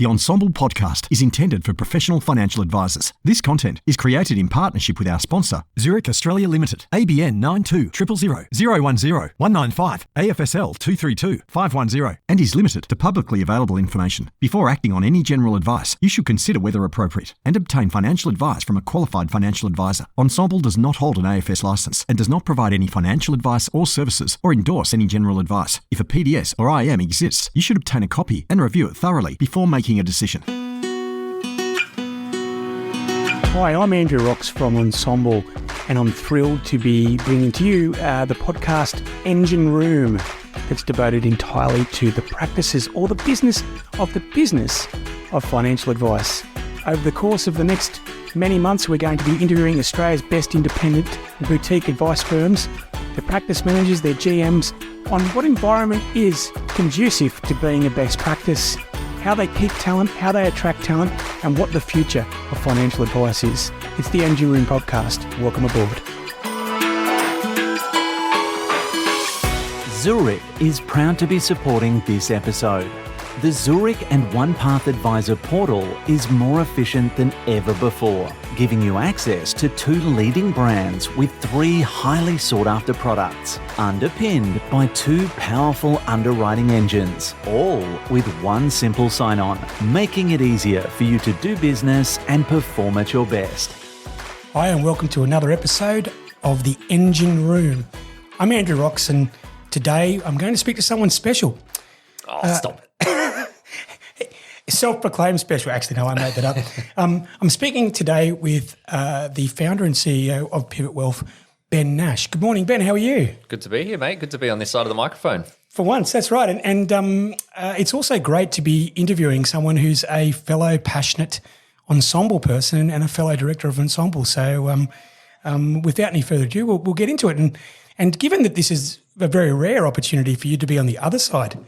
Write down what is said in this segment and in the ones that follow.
The Ensemble podcast is intended for professional financial advisors. This content is created in partnership with our sponsor, Zurich Australia Limited, ABN 92 000 010 195 AFSL 232 510, and is limited to publicly available information. Before acting on any general advice, you should consider whether appropriate and obtain financial advice from a qualified financial advisor. Ensemble does not hold an AFS license and does not provide any financial advice or services or endorse any general advice. If a PDS or IM exists, you should obtain a copy and review it thoroughly before making a decision. Hi, I'm Andrew Rocks from Ensemble, and I'm thrilled to be bringing to you the podcast Engine Room that's devoted entirely to the practices or the business of financial advice. Over the course of the next many months, we're going to be interviewing Australia's best independent and boutique advice firms, their practice managers, their GMs, on what environment is conducive to being a best practice, how they keep talent, how they attract talent, and what the future of financial advice is. It's the Engine Room podcast. Welcome aboard. Zurich is proud to be supporting this episode. The Zurich and OnePath Advisor portal is more efficient than ever before, giving you access to 2 leading brands with 3 highly sought-after products, underpinned by 2 powerful underwriting engines, all with 1 simple sign-on, making it easier for you to do business and perform at your best. Hi, and welcome to another episode of the Engine Room. I'm Andrew Rocks, and today I'm going to speak to someone special. Stop it. Self-proclaimed special. Actually, no, I made that up. I'm speaking today with the founder and CEO of Pivot Wealth, Ben Nash. Good morning, Ben. How are you? Good to be here, mate. Good to be on this side of the microphone. For once, that's right. And it's also great to be interviewing someone who's a fellow passionate Ensemble person and a fellow director of Ensemble. So without any further ado, we'll get into it. And given that this is a very rare opportunity for you to be on the other side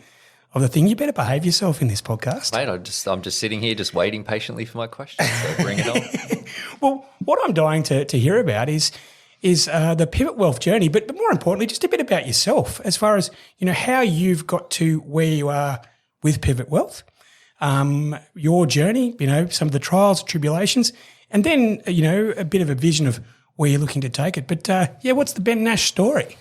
of the thing, you better behave yourself in this podcast. Mate, I'm just sitting here just waiting patiently for my question, so bring it on. Well, what I'm dying to hear about is the Pivot Wealth journey, but more importantly, just a bit about yourself as far as, how you've got to where you are with Pivot Wealth, your journey, some of the trials, tribulations, and then, a bit of a vision of where you're looking to take it. But, what's the Ben Nash story?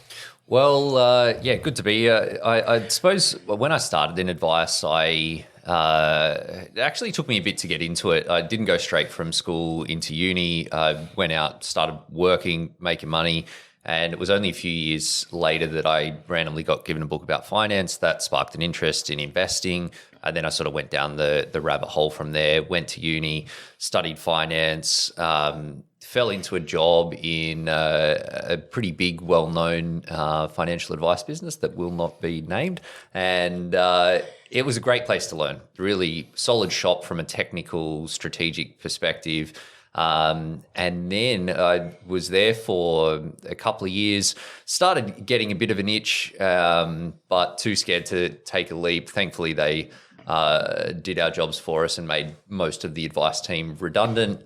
Well, good to be. I suppose when I started in advice, it actually took me a bit to get into it. I didn't go straight from school into uni. I went out, started working, making money, and it was only a few years later that I randomly got given a book about finance that sparked an interest in investing. And then I sort of went down the rabbit hole from there, went to uni, studied finance, fell into a job in a pretty big, well-known financial advice business that will not be named. And it was a great place to learn. Really solid shop from a technical, strategic perspective. And then I was there for a couple of years, started getting a bit of an itch, but too scared to take a leap. Thankfully, they did our jobs for us and made most of the advice team redundant.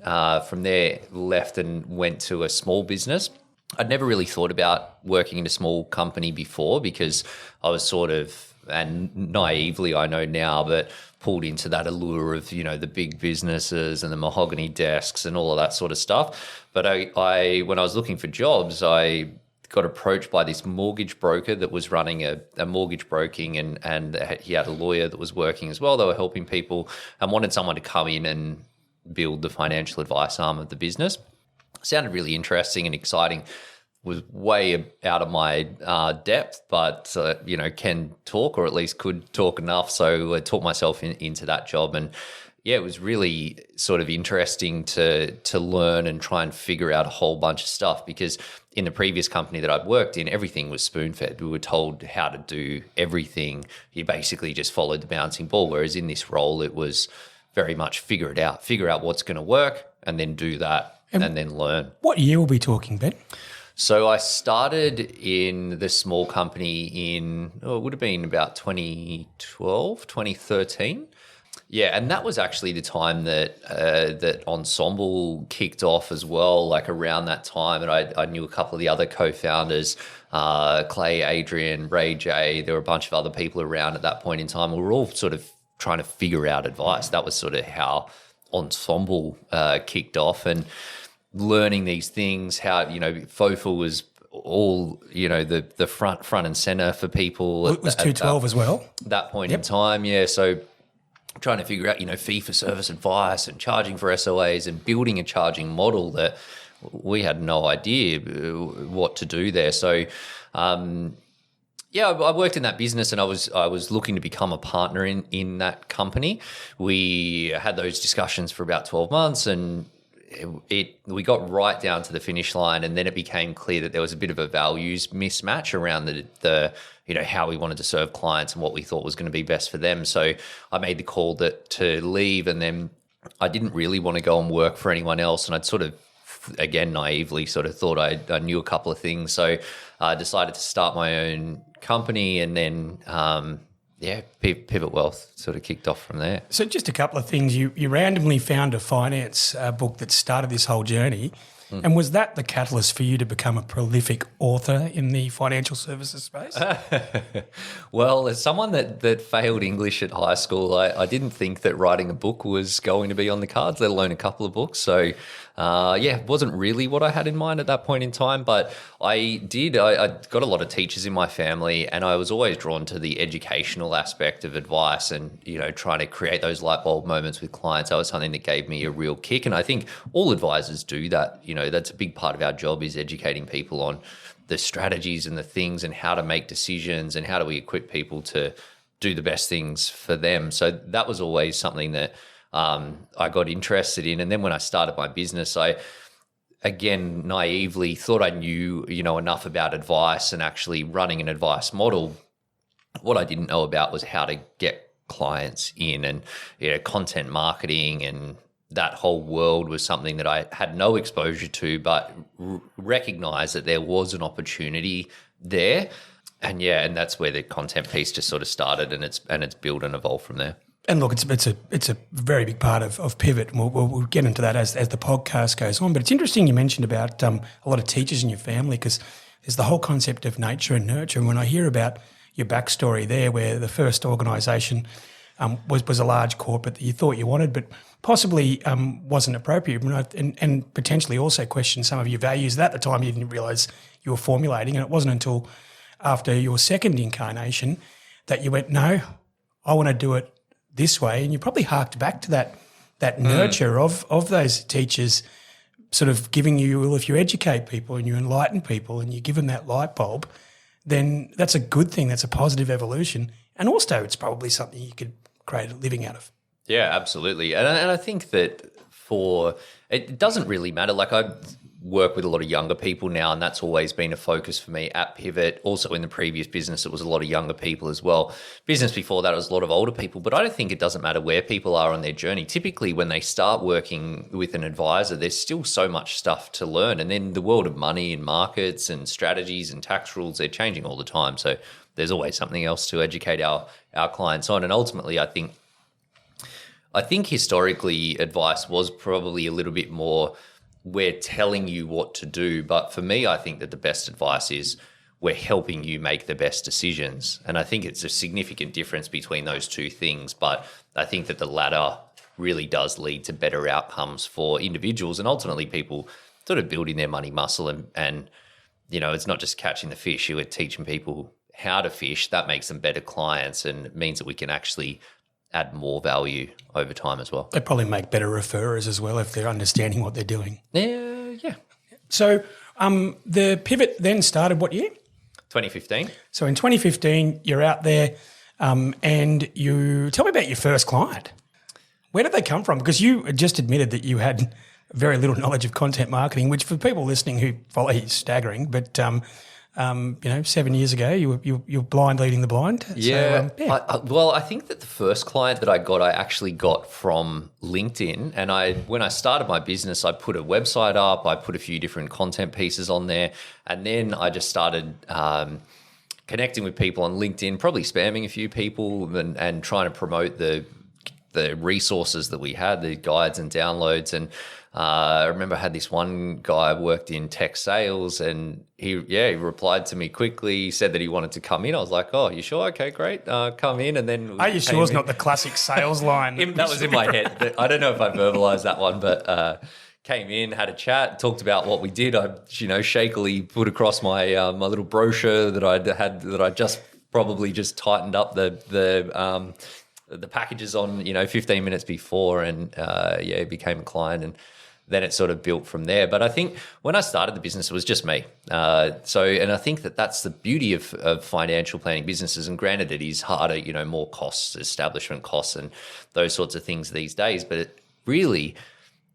From there, left and went to a small business. I'd never really thought about working in a small company before because I was sort of, and naively I know now, but pulled into that allure of, the big businesses and the mahogany desks and all of that sort of stuff. But I when I was looking for jobs, I got approached by this mortgage broker that was running a mortgage broking and he had a lawyer that was working as well. They were helping people and wanted someone to come in and build the financial advice arm of the business. Sounded really interesting and exciting. Was way out of my depth, but, can talk, or at least could talk enough. So I taught myself into that job. And it was really sort of interesting to learn and try and figure out a whole bunch of stuff, because in the previous company that I'd worked in, everything was spoon-fed. We were told how to do everything. You basically just followed the bouncing ball, whereas in this role, it was very much figure out what's going to work and then do that and then learn. What year will we talking, Ben? So I started in the small company in, it would have been about 2012, 2013. Yeah, and that was actually the time that that Ensemble kicked off as well, like around that time. And I knew a couple of the other co-founders, Clay, Adrian, Ray J. There were a bunch of other people around at that point in time. We were all sort of trying to figure out advice. That was sort of how Ensemble kicked off, and learning these things, how, FOFA was all, the front and center for people. It was 212 as well. That point in time, yeah. So trying to figure out, fee for service advice and charging for SOAs and building a charging model that we had no idea what to do there. So, I worked in that business, and I was looking to become a partner in that company. We had those discussions for about 12 months, and we got right down to the finish line, and then it became clear that there was a bit of a values mismatch around the how we wanted to serve clients and what we thought was going to be best for them. So I made the call to leave, and then I didn't really want to go and work for anyone else, and I'd sort of, again, naively sort of thought I knew a couple of things. So I decided to start my own company, and then Pivot Wealth sort of kicked off from there. So just a couple of things. You randomly found a finance book that started this whole journey. And was that the catalyst for you to become a prolific author in the financial services space? Well, as someone that failed English at high school, I didn't think that writing a book was going to be on the cards, let alone a couple of books. So, it wasn't really what I had in mind at that point in time. But I got a lot of teachers in my family, and I was always drawn to the educational aspect of advice and, trying to create those light bulb moments with clients. That was something that gave me a real kick. And I think all advisors do that. That's a big part of our job, is educating people on the strategies and the things and how to make decisions and how do we equip people to do the best things for them. So that was always something that I got interested in. And then when I started my business, I, again, naively thought I knew, enough about advice and actually running an advice model. What I didn't know about was how to get clients in, and, content marketing, and that whole world was something that I had no exposure to, but recognized that there was an opportunity there. And and that's where the content piece just sort of started, and it's built and evolved from there. And look, it's a very big part of Pivot, and we'll get into that as the podcast goes on. But it's interesting you mentioned about a lot of teachers in your family, because there's the whole concept of nature and nurture. And when I hear about your backstory there, where the first organisation was a large corporate that you thought you wanted, but possibly wasn't appropriate, and potentially also questioned some of your values that at the time you didn't realise you were formulating. And it wasn't until after your second incarnation that you went, no, I want to do it this way. And you probably harked back to that nurture of those teachers sort of giving you, well, if you educate people and you enlighten people and you give them that light bulb, then that's a good thing. That's a positive evolution. And also it's probably something you could create a living out of. Yeah, absolutely. And I think that it doesn't really matter. Like, I work with a lot of younger people now, and that's always been a focus for me at Pivot. Also in the previous business, it was a lot of younger people as well. Business before that, it was a lot of older people. But I don't think it doesn't matter where people are on their journey. Typically, when they start working with an advisor, there's still so much stuff to learn. And then the world of money and markets and strategies and tax rules, they're changing all the time. So there's always something else to educate our clients on. And ultimately, I think historically advice was probably a little bit more, we're telling you what to do. But for me, I think that the best advice is we're helping you make the best decisions. And I think it's a significant difference between those two things. But I think that the latter really does lead to better outcomes for individuals and ultimately people sort of building their money muscle. And it's not just catching the fish. You're teaching people how to fish. That makes them better clients, and it means that we can actually add more value over time as well. They probably make better referrers as well if they're understanding what they're doing. Yeah. So the Pivot then started what year? 2015. So in 2015, you're out there and you tell me about your first client. Where did they come from? Because you just admitted that you had very little knowledge of content marketing, which for people listening who follow you is staggering. But 7 years ago, you were blind leading the blind. Yeah. I think that the first client that I actually got from LinkedIn. And when I started my business, I put a website up, I put a few different content pieces on there, and then I just started connecting with people on LinkedIn, probably spamming a few people and trying to promote the the resources that we had, the guides and downloads. And I remember I had this one guy worked in tech sales, and he replied to me quickly. He said that he wanted to come in. I was like, "Oh, you sure? Okay, great. Come in." And then Are you sure it's not the classic sales line? that was in my head. I don't know if I verbalized that one, but came in, had a chat, talked about what we did. I, shakily put across my my little brochure that I just probably just tightened up the packages on 15 minutes before, and became a client, and then it sort of built from there. But I think when I started the business, it was just me. And I think that's the beauty of financial planning businesses. And granted, it is harder, more costs, establishment costs, and those sorts of things these days. But really,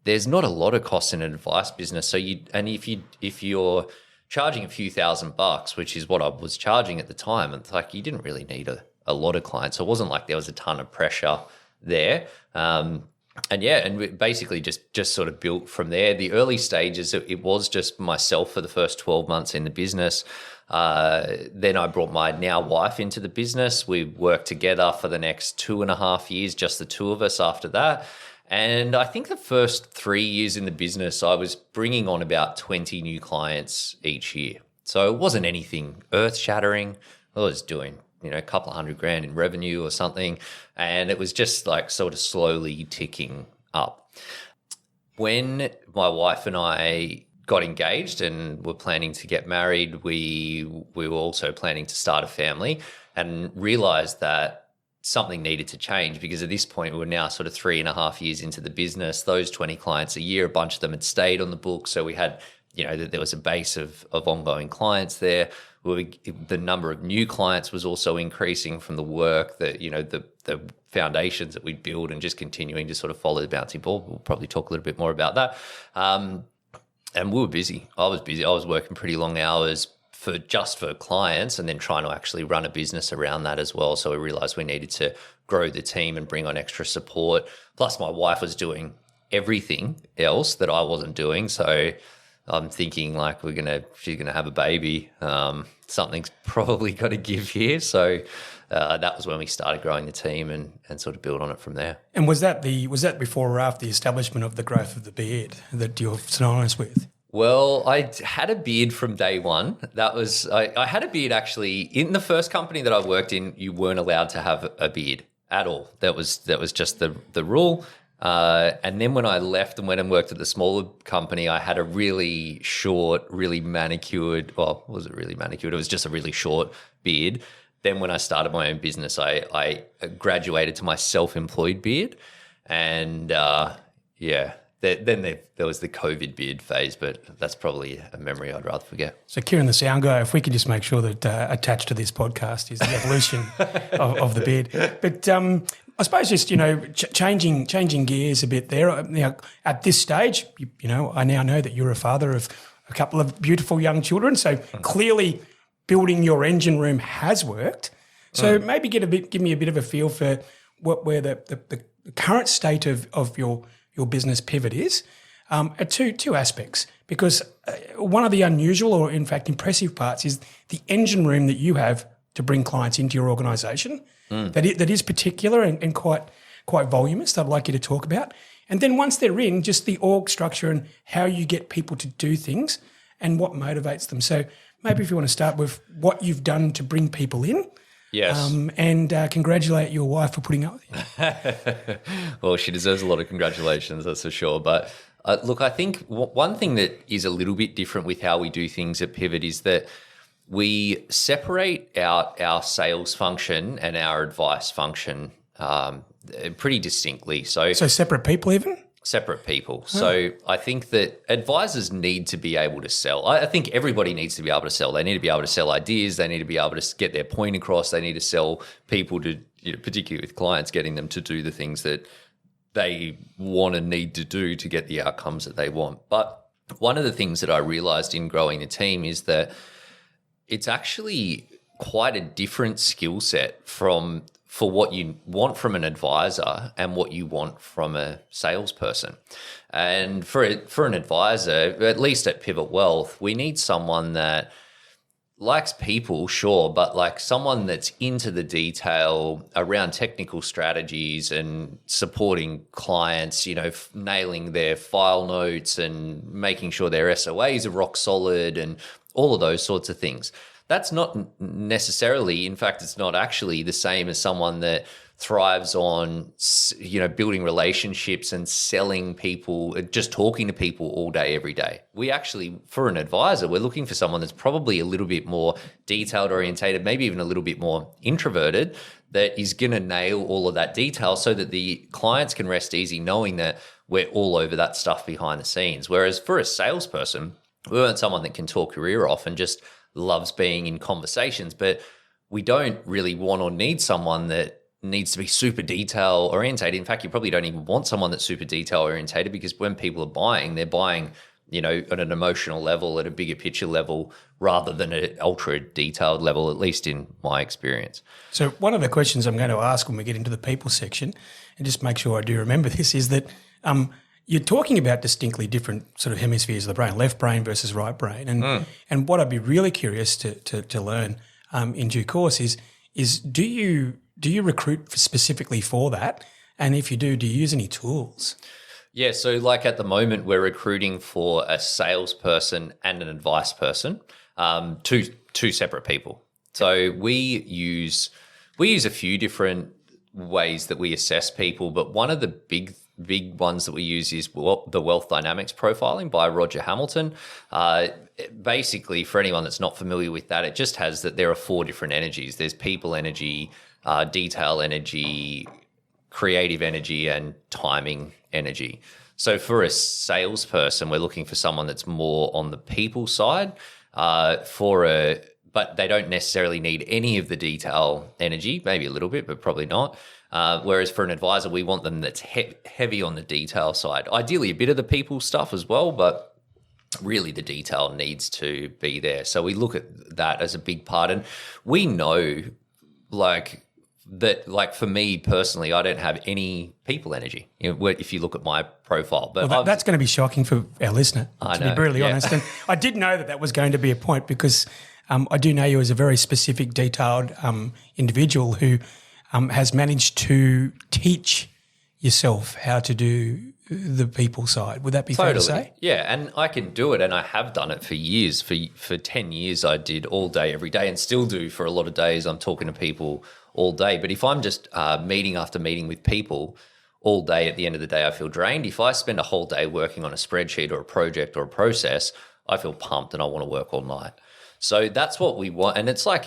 there's not a lot of costs in an advice business. So if you're charging a few $1,000, which is what I was charging at the time, it's like you didn't really need a lot of clients. So it wasn't like there was a ton of pressure there. And we basically just sort of built from there. The early stages, it was just myself for the first 12 months in the business. Then I brought my now wife into the business. We worked together for the next 2.5 years, just the two of us after that. And I think the first 3 years in the business, I was bringing on about 20 new clients each year. So it wasn't anything earth-shattering. I was doing a couple of $100,000 in revenue or something. And it was just like sort of slowly ticking up. When my wife and I got engaged and were planning to get married, we were also planning to start a family, and realized that something needed to change, because at this point we were now sort of 3.5 years into the business. Those 20 clients a year, a bunch of them had stayed on the book. So we had, there was a base of ongoing clients there. The number of new clients was also increasing from the work that, the foundations that we'd built, and just continuing to sort of follow the bouncing ball. We'll probably talk a little bit more about that. And we were busy. I was busy. I was working pretty long hours for clients, and then trying to actually run a business around that as well. So we realized we needed to grow the team and bring on extra support. Plus my wife was doing everything else that I wasn't doing. So I'm thinking like she's gonna have a baby. Something's probably got to give here. So that was when we started growing the team and sort of build on it from there. And was that before or after the establishment of the growth of the beard that you're synonymous with? Well, I had a beard from day one. I had a beard actually in the first company that I worked in. You weren't allowed to have a beard at all. That was just the rule. And then when I left and went and worked at the smaller company, I had a really short, really manicured. Well, was it really manicured? It was just a really short beard. Then when I started my own business, I graduated to my self-employed beard, and Then there was the COVID beard phase, but that's probably a memory I'd rather forget. So Kieran, the sound guy, if we could just make sure that attached to this podcast is the evolution of the beard. But I suppose just, changing gears a bit there. At this stage, I now know that you're a father of a couple of beautiful young children. So clearly building your engine room has worked. So maybe give me a bit of a feel for where the current state of your business pivot is, at two aspects, because one of the unusual, or in fact impressive parts, is the engine room that you have to bring clients into your organisation. That is particular and quite voluminous that I'd like you to talk about. And then once they're in, just the org structure and how you get people to do things and what motivates them. So maybe if you want to start with what you've done to bring people in. Yes. And congratulate your wife for putting up with you. Well, she deserves a lot of congratulations, that's for sure. But look, I think one thing that is a little bit different with how we do things at Pivot is that we separate out our sales function and our advice function pretty distinctly. So separate people even? Separate people. So I think that advisors need to be able to sell. I think everybody needs to be able to sell. They need to be able to sell ideas. They need to be able to get their point across. They need to sell people to, particularly with clients, getting them to do the things that they want and need to do to get the outcomes that they want. But one of the things that I realized in growing the team is that it's actually quite a different skill set for what you want from an advisor and what you want from a salesperson. And for an advisor, at least at Pivot Wealth, we need someone that likes people, sure, but like someone that's into the detail around technical strategies and supporting clients, nailing their file notes and making sure their SOAs are rock solid and all of those sorts of things. That's not necessarily, in fact, it's not actually the same as someone that thrives on, building relationships and selling people, just talking to people all day, every day. We actually, for an advisor, we're looking for someone that's probably a little bit more detailed orientated, maybe even a little bit more introverted, that is going to nail all of that detail so that the clients can rest easy knowing that we're all over that stuff behind the scenes. Whereas for a salesperson, we want someone that can talk your ear off and just loves being in conversations, but we don't really want or need someone that needs to be super detail orientated. In fact, you probably don't even want someone that's super detail orientated, because when people are buying, they're buying, at an emotional level, at a bigger picture level, rather than an ultra detailed level, at least in my experience. So one of the questions I'm going to ask when we get into the people section, and just make sure I do remember this, is that you're talking about distinctly different sort of hemispheres of the brain, left brain versus right brain. And what I'd be really curious to learn in due course is do you recruit specifically for that? And if you do you use any tools? Yeah, so like at the moment, we're recruiting for a salesperson and an advice person, two separate people. So we use a few different ways that we assess people, but one of the big ones that we use is the Wealth Dynamics Profiling by Roger Hamilton. Basically, for anyone that's not familiar with that, it just has that there are 4 different energies. There's people energy, detail energy, creative energy, and timing energy. So for a salesperson, we're looking for someone that's more on the people side, but they don't necessarily need any of the detail energy, maybe a little bit, but probably not. Whereas for an advisor, we want them that's heavy on the detail side. Ideally, a bit of the people stuff as well, but really the detail needs to be there. So we look at that as a big part. And we know, that for me personally, I don't have any people energy, if you look at my profile. But that's going to be shocking for our listener, to be brutally honest. And I did know that was going to be a point, because I do know you as a very specific, detailed individual who has managed to teach yourself how to do the people side. Would that be fair to say? Yeah, and I can do it, and I have done it for years. For 10 years, I did all day, every day, and still do for a lot of days. I'm talking to people all day. But if I'm just meeting after meeting with people all day, at the end of the day, I feel drained. If I spend a whole day working on a spreadsheet or a project or a process, I feel pumped and I want to work all night. So that's what we want. And it's like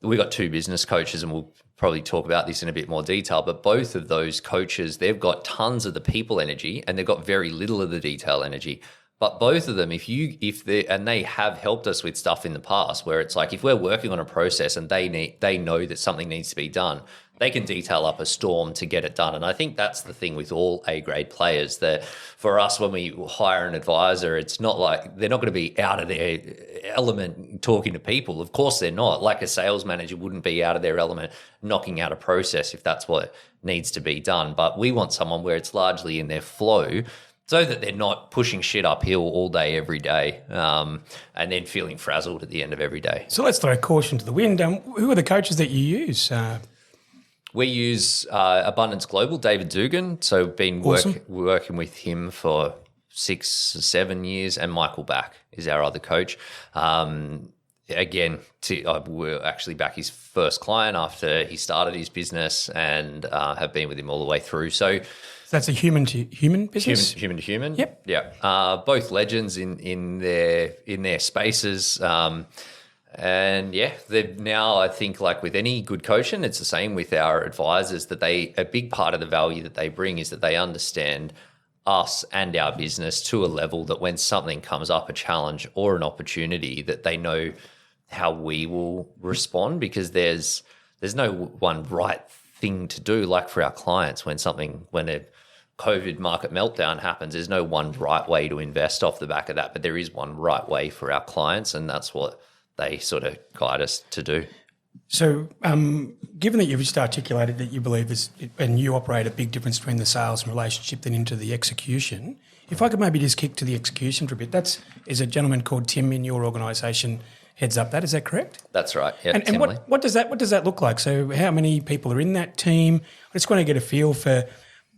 we got 2 business coaches, and we'll probably talk about this in a bit more detail, but both of those coaches, they've got tons of the people energy and they've got very little of the detail energy. But both of them, and they have helped us with stuff in the past where it's like, if we're working on a process and they know that something needs to be done, they can detail up a storm to get it done. And I think that's the thing with all A-grade players, that for us, when we hire an advisor, it's not like they're not going to be out of their element talking to people. Of course they're not. Like a sales manager wouldn't be out of their element knocking out a process if that's what needs to be done. But we want someone where it's largely in their flow, so that they're not pushing shit uphill all day, every day, and then feeling frazzled at the end of every day. So let's throw caution to the wind. Who are the coaches that you use? We use Abundance Global, David Dugan. So been working with him for 6 or 7 years, and Michael Back is our other coach. Again, we're actually back his first client after he started his business, and have been with him all the way through. So that's a human-to-human business? Human to human. Yep. Yeah. Both legends in their spaces. And yeah, they've now, I think, like with any good coaching, it's the same with our advisors, that a big part of the value that they bring is that they understand us and our business to a level that when something comes up, a challenge or an opportunity, that they know how we will respond, because there's no one right thing to do. Like for our clients, when a COVID market meltdown happens, there's no one right way to invest off the back of that, but there is one right way for our clients, and that's what they sort of guide us to do. So given that you've just articulated that you believe and you operate a big difference between the sales and relationship then into the execution, if I could maybe just kick to the execution for a bit. Is a gentleman called Tim in your organisation, heads up that. Is that correct? That's right. Yeah, And what does that look like? So how many people are in that team? I just want to get a feel for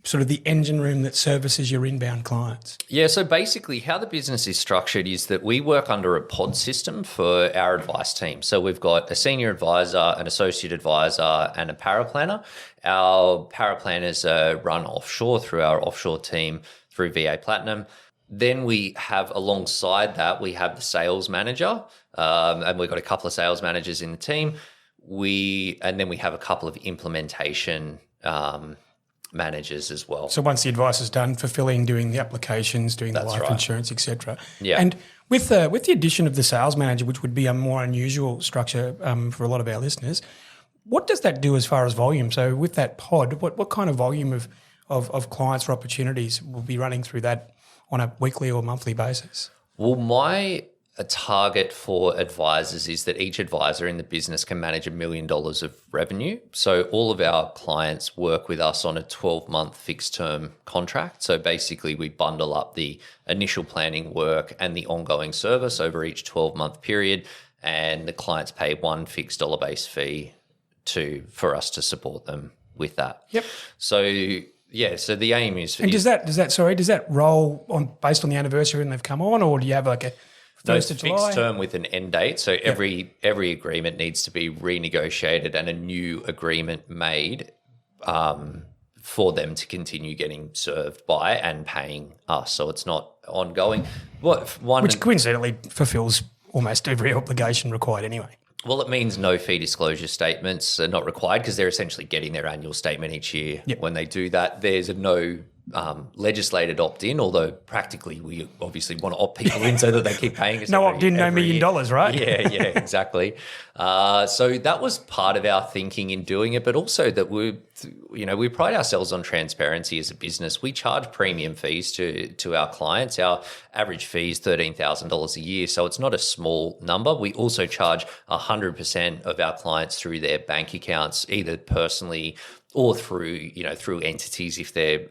sort of the engine room that services your inbound clients. Yeah, so basically how the business is structured is that we work under a pod system for our advice team. So we've got a senior advisor, an associate advisor, and a paraplanner. Our paraplanners are run offshore through our offshore team through VA Platinum. Then we have, alongside that, we have the sales manager, and we've got a couple of sales managers in the team. And then we have a couple of implementation managers as well. So once the advice is done, fulfilling, doing the applications, doing the life insurance, etc. Yeah. And with the addition of the sales manager, which would be a more unusual structure for a lot of our listeners, what does that do as far as volume? So with that pod, what kind of volume of clients or opportunities will be running through that on a weekly or monthly basis? Well, my target for advisors is that each advisor in the business can manage $1 million of revenue. So all of our clients work with us on a 12-month fixed term contract. So basically we bundle up the initial planning work and the ongoing service over each 12-month period, and the clients pay one fixed dollar-based fee for us to support them with that. Yep. So yeah, so the aim is. And does that roll on based on the anniversary when they've come on, or do you have like a first of July? Fixed term with an end date. So every agreement needs to be renegotiated and a new agreement made for them to continue getting served by and paying us. So it's not ongoing. Which coincidentally fulfills almost every obligation required anyway. Well, it means no fee disclosure statements are not required because they're essentially getting their annual statement each year. Yep. When they do that. There's no legislated opt-in, although practically we obviously want to opt people in so that they keep paying us. No opt-in, no $1 million, right? Yeah, exactly. So that was part of our thinking in doing it, but also that we pride ourselves on transparency as a business. We charge premium fees to our clients. Our average fee is $13,000 a year, so it's not a small number. We also charge 100% of our clients through their bank accounts, either personally or through entities if they're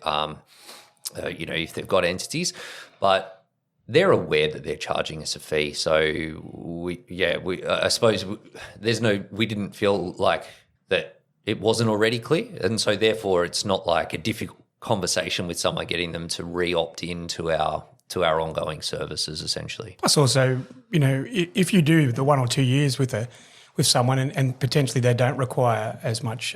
if they've got entities, but they're aware that they're charging us a fee. So I suppose we didn't feel like that it wasn't already clear, and so therefore it's not like a difficult conversation with someone getting them to re-opt into our ongoing services essentially. Plus also, if you do the 1 or 2 years with someone and potentially they don't require as much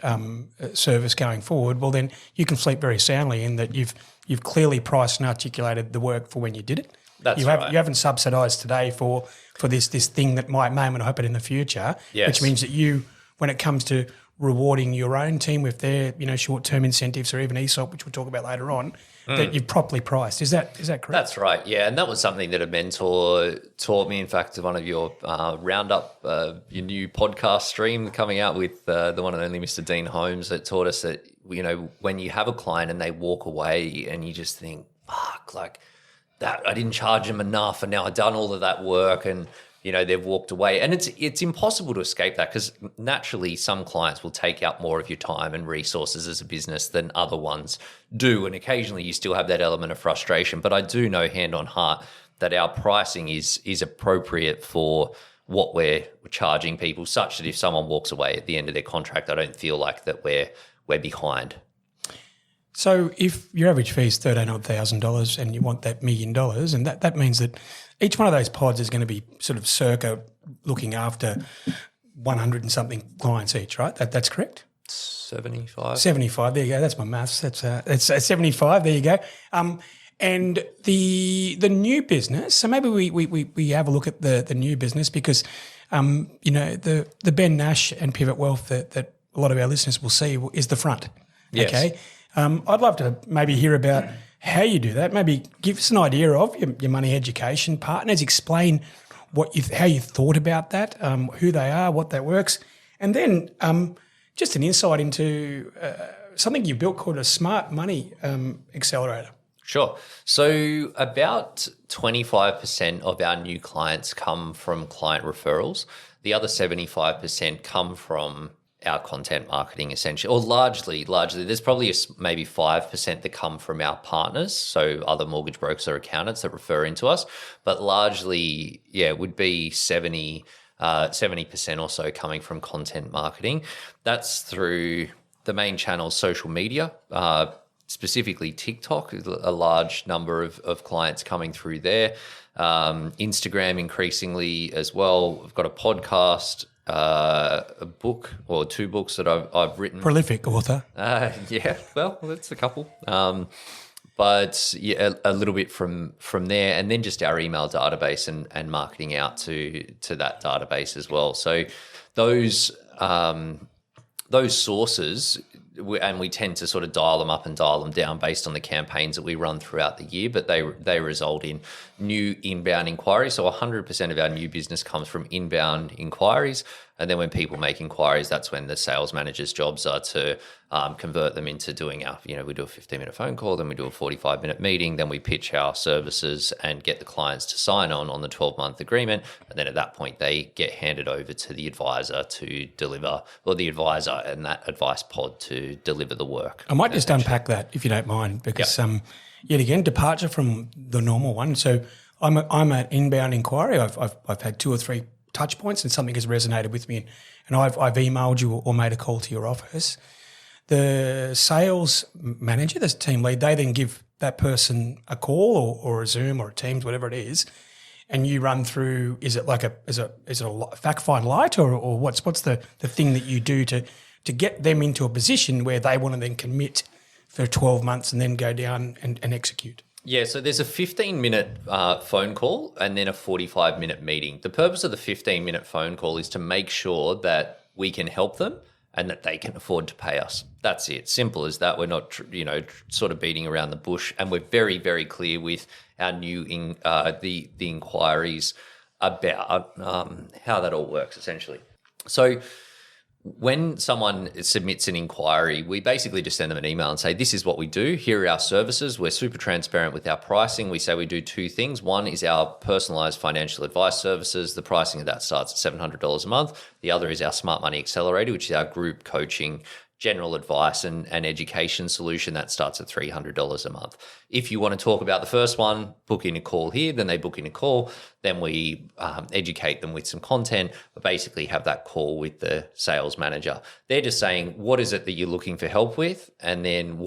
service going forward, well then you can sleep very soundly in that you've clearly priced and articulated the work for when you did it. That's right. You haven't subsidised today for this thing that might may and hope in the future, yes. Which means that you, when it comes to rewarding your own team with their short-term incentives or even ESOP, which we'll talk about later on, that you've properly priced. Is that correct? That's right, yeah. And that was something that a mentor taught me. In fact, one of your roundup, your new podcast stream coming out with the one and only Mr. Dean Holmes, that taught us that, when you have a client and they walk away and you just think, fuck, like that, I didn't charge them enough and now I've done all of that work and, they've walked away. And it's impossible to escape that because naturally some clients will take out more of your time and resources as a business than other ones do. And occasionally you still have that element of frustration. But I do know hand on heart that our pricing is appropriate for what we're charging people, such that if someone walks away at the end of their contract, I don't feel like that we're behind. So if your average fee is $13,000 and you want that $1 million, and that means that each one of those pods is going to be sort of circa looking after 100 and something clients each, right? That's correct? 75. 75, there you go. That's my maths. It's 75, there you go. And the new business, so maybe we have a look at the new business because, the Ben Nash and Pivot Wealth that a lot of our listeners will see is the front. Yes. Okay. I'd love to maybe hear about how you do that. Maybe give us an idea of your money education partners. Explain how you thought about that, who they are, what that works, and then just an insight into something you built called a Smart Money Accelerator. Sure. So about 25% of our new clients come from client referrals. The other 75% come from our content marketing, essentially, or largely. There's probably maybe 5% that come from our partners, so other mortgage brokers or accountants that refer into us. But largely, it would be 70 70% or so coming from content marketing. That's through the main channels, social media, specifically TikTok, a large number of clients coming through there. Instagram increasingly as well. We've got a podcast, a book or 2 books that I've written. Prolific author. Yeah, well, that's a couple. But yeah, a little bit from there, and then just our email database and marketing out to that database as well. So those sources, and we tend to sort of dial them up and dial them down based on the campaigns that we run throughout the year, but they result in new inbound inquiries. So 100% of our new business comes from inbound inquiries. And then when people make inquiries, that's when the sales manager's jobs are to convert them into doing we do a 15-minute phone call, then we do a 45-minute meeting, then we pitch our services and get the clients to sign on the 12-month agreement. And then at that point, they get handed over to the advisor to deliver, or the advisor and that advice pod to deliver the work. I might just unpack that, if you don't mind, because yet again, departure from the normal one. So I'm an inbound inquiry. I've had 2 or 3 touch points and something has resonated with me, and I've emailed you or made a call to your office. The sales manager, the team lead, they then give that person a call or a Zoom or a Teams, whatever it is, and you run through. Is it a fact find light or what's the thing that you do to get them into a position where they want to then commit for 12 months and then go down and execute? Yeah, so there's a 15-minute phone call and then a 45-minute meeting. The purpose of the 15-minute phone call is to make sure that we can help them and that they can afford to pay us. That's it. Simple as that. We're not, sort of beating around the bush, and we're very, very clear with our new the inquiries about how that all works, essentially. So when someone submits an inquiry, we basically just send them an email and say, this is what we do. Here are our services. We're super transparent with our pricing. We say we do 2 things. One is our personalized financial advice services. The pricing of that starts at $700 a month. The other is our Smart Money Accelerator, which is our group coaching, general advice and education solution that starts at $300 a month. If you want to talk about the first one, book in a call here, then they book in a call, then we educate them with some content, but basically have that call with the sales manager. They're just saying, what is it that you're looking for help with? And then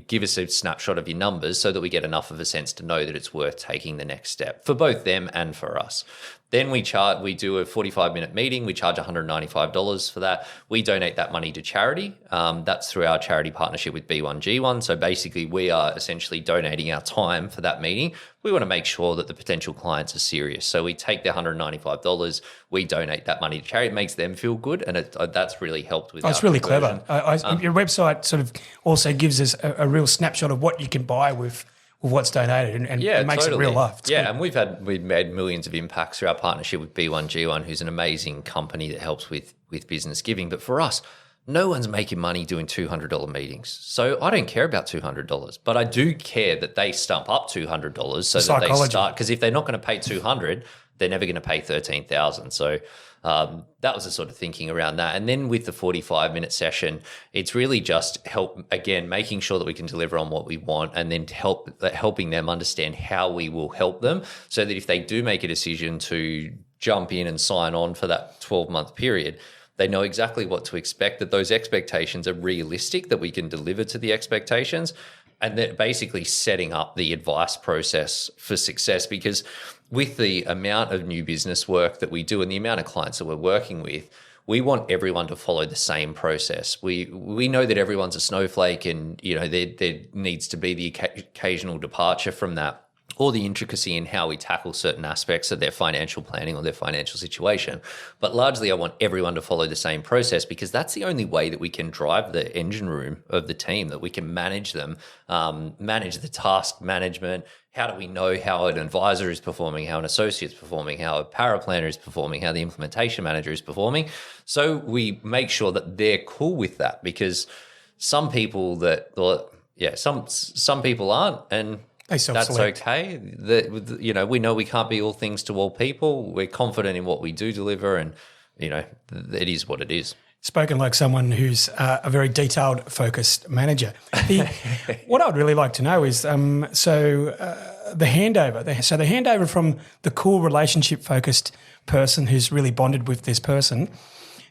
give us a snapshot of your numbers so that we get enough of a sense to know that it's worth taking the next step for both them and for us. Then we do a 45-minute meeting. We charge $195 for that. We donate that money to charity. That's through our charity partnership with B1G1. So basically, we are essentially donating our time for that meeting. We want to make sure that the potential clients are serious. So we take the $195, we donate that money to charity. It makes them feel good, and that's really helped with. It's really clever. Your website sort of also gives us a real snapshot of what you can buy with what's donated, and it makes it real life. It's good. And we've made millions of impacts through our partnership with B1G1, who's an amazing company that helps with business giving. But for us, no one's making money doing $200 meetings. So I don't care about $200, but I do care that they stump up $200 so that they start, because if they're not going to pay $200, they're never going to pay $13,000. So that was the sort of thinking around that. And then with the 45-minute session, it's really just making sure that we can deliver on what we want, and then helping them understand how we will help them, so that if they do make a decision to jump in and sign on for that 12-month period, they know exactly what to expect, that those expectations are realistic, that we can deliver to the expectations, and then basically setting up the advice process for success. Because with the amount of new business work that we do and the amount of clients that we're working with, we want everyone to follow the same process. We know that everyone's a snowflake, and there needs to be the occasional departure from that, or the intricacy in how we tackle certain aspects of their financial planning or their financial situation. But largely, I want everyone to follow the same process, because that's the only way that we can drive the engine room of the team, that we can manage them, manage the task management. How do we know how an advisor is performing, how an associate's performing, how a paraplanner is performing, how the implementation manager is performing? So we make sure that they're cool with that, because some people some people aren't, and that's okay. We know we can't be all things to all people. We're confident in what we do deliver, and it is what it is. Spoken like someone who's a very detailed, focused manager. What I'd really like to know is, the handover. So the handover from the cool relationship-focused person who's really bonded with this person,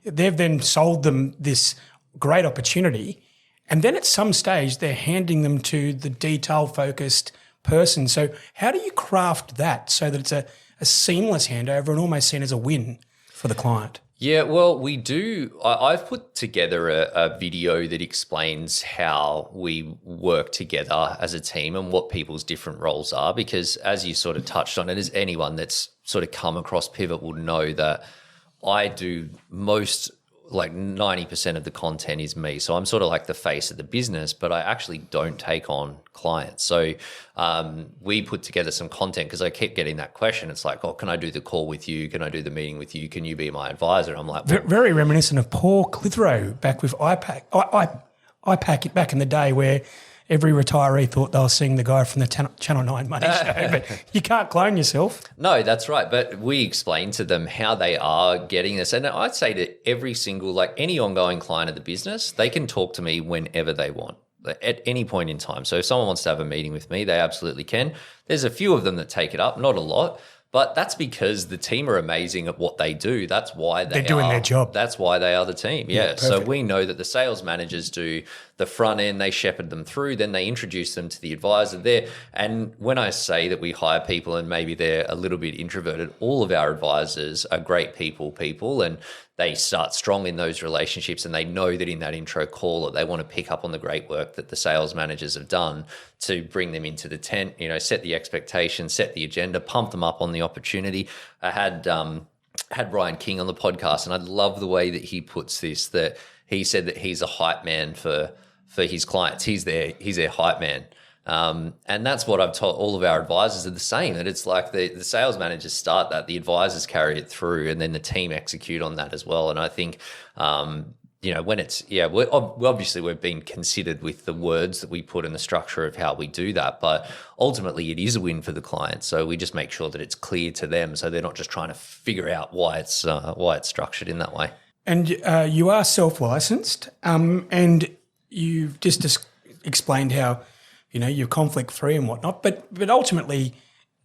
they've then sold them this great opportunity, and then at some stage they're handing them to the detail-focused person. So how do you craft that so that it's a seamless handover and almost seen as a win for the client? Yeah, well, we do. I've put together a video that explains how we work together as a team and what people's different roles are, because as you sort of touched on it, as anyone that's sort of come across Pivot will know that I do most, like 90% of the content is me. So I'm sort of like the face of the business, but I actually don't take on clients. So we put together some content because I keep getting that question. It's like, oh, can I do the call with you? Can I do the meeting with you? Can you be my advisor? I'm like, well, very reminiscent of Paul Clitheroe back with IPAC. IPAC back in the day where every retiree thought they were seeing the guy from the Channel 9 Money Show, but you can't clone yourself. No, that's right. But we explain to them how they are getting this. And I'd say to every single, like any ongoing client of the business, they can talk to me whenever they want, at any point in time. So if someone wants to have a meeting with me, they absolutely can. There's a few of them that take it up, not a lot. But that's because the team are amazing at what they do. That's why they're doing their job. That's why they are the team. Yeah. Perfect. So we know that the sales managers do the front end, they shepherd them through, then they introduce them to the advisor there. And when I say that we hire people and maybe they're a little bit introverted, all of our advisors are great people, and they start strong in those relationships, and they know that in that intro call that they want to pick up on the great work that the sales managers have done to bring them into the tent, set the expectations, set the agenda, pump them up on the opportunity. I had Ryan King on the podcast, and I love the way that he puts this, that he said that he's a hype man for his clients. He's their hype man. And that's what I've told all of our advisors are the same, that it's like the sales managers start that, the advisors carry it through, and then the team execute on that as well. And I think, when it's, obviously we've been considered with the words that we put in the structure of how we do that, but ultimately it is a win for the client. So we just make sure that it's clear to them, so they're not just trying to figure out why it's structured in that way. And you are self-licensed, and you've just explained how, you're conflict-free and whatnot, but ultimately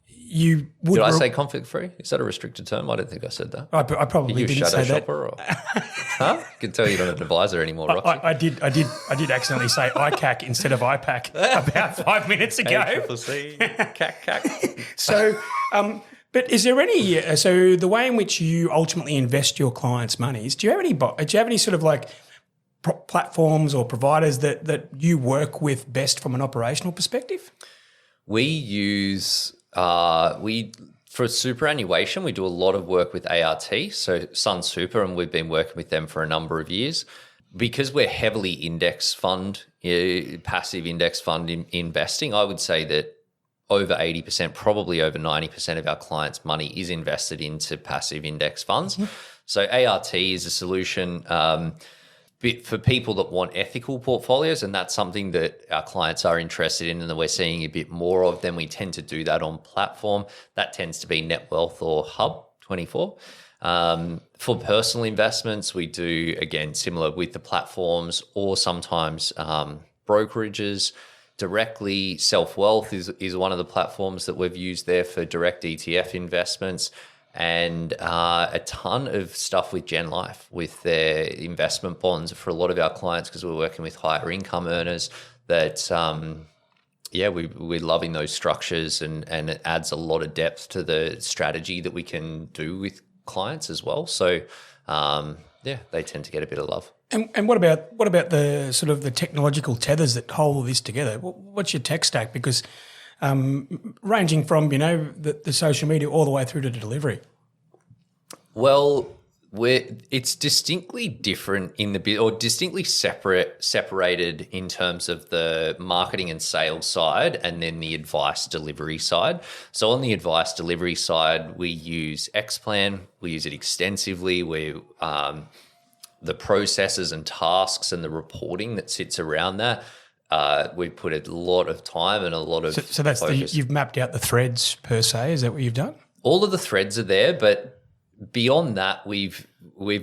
you would... Did I say conflict-free? Is that a restricted term? I don't think I said that. I probably didn't say that. Are you a shadow shopper? Or? Huh? I can tell you're not an advisor anymore, Roxy. I did accidentally say ICAC instead of IPAC about 5 minutes ago. ACCC, CAC. So, but is there any... So the way in which you ultimately invest your clients' monies, do you have any sort of like platforms or providers that you work with best from an operational perspective? We use for superannuation, we do a lot of work with ART, so Sun Super, and we've been working with them for a number of years. Because we're heavily index fund, passive index fund investing, I would say that over 80%, probably over 90% of our clients' money is invested into passive index funds. Mm-hmm. So ART is a solution for people that want ethical portfolios, and that's something that our clients are interested in and that we're seeing a bit more of. Then we tend to do that on platform. That tends to be NetWealth or Hub24. For personal investments, we do, again, similar with the platforms, or sometimes brokerages directly. Self-Wealth is one of the platforms that we've used there for direct ETF investments. And a ton of stuff with Gen Life, with their investment bonds for a lot of our clients, because we're working with higher income earners that, we're loving those structures, and it adds a lot of depth to the strategy that we can do with clients as well. So, they tend to get a bit of love. And what about the sort of the technological tethers that hold this together? What's your tech stack? Because ranging from, the social media all the way through to the delivery. Well, it's distinctly different or distinctly separated in terms of the marketing and sales side, and then the advice delivery side. So on the advice delivery side, we use Xplan. We use it extensively. The processes and tasks and the reporting that sits around that. We put a lot of time and a lot of so that's focus. You've mapped out the threads per se. Is that what you've done? All of the threads are there, but beyond that, we've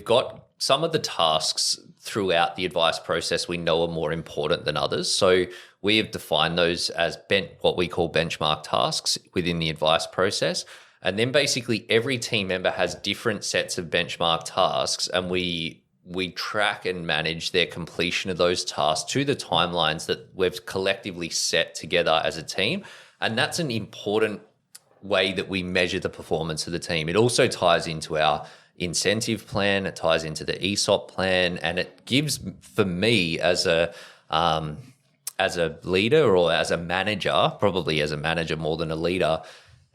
got some of the tasks throughout the advice process we know are more important than others. So we have defined those as what we call benchmark tasks within the advice process. And then basically every team member has different sets of benchmark tasks, and we track and manage their completion of those tasks to the timelines that we've collectively set together as a team. And that's an important way that we measure the performance of the team. It also ties into our incentive plan, it ties into the ESOP plan, and it gives, for me as a leader or as a manager, probably as a manager more than a leader,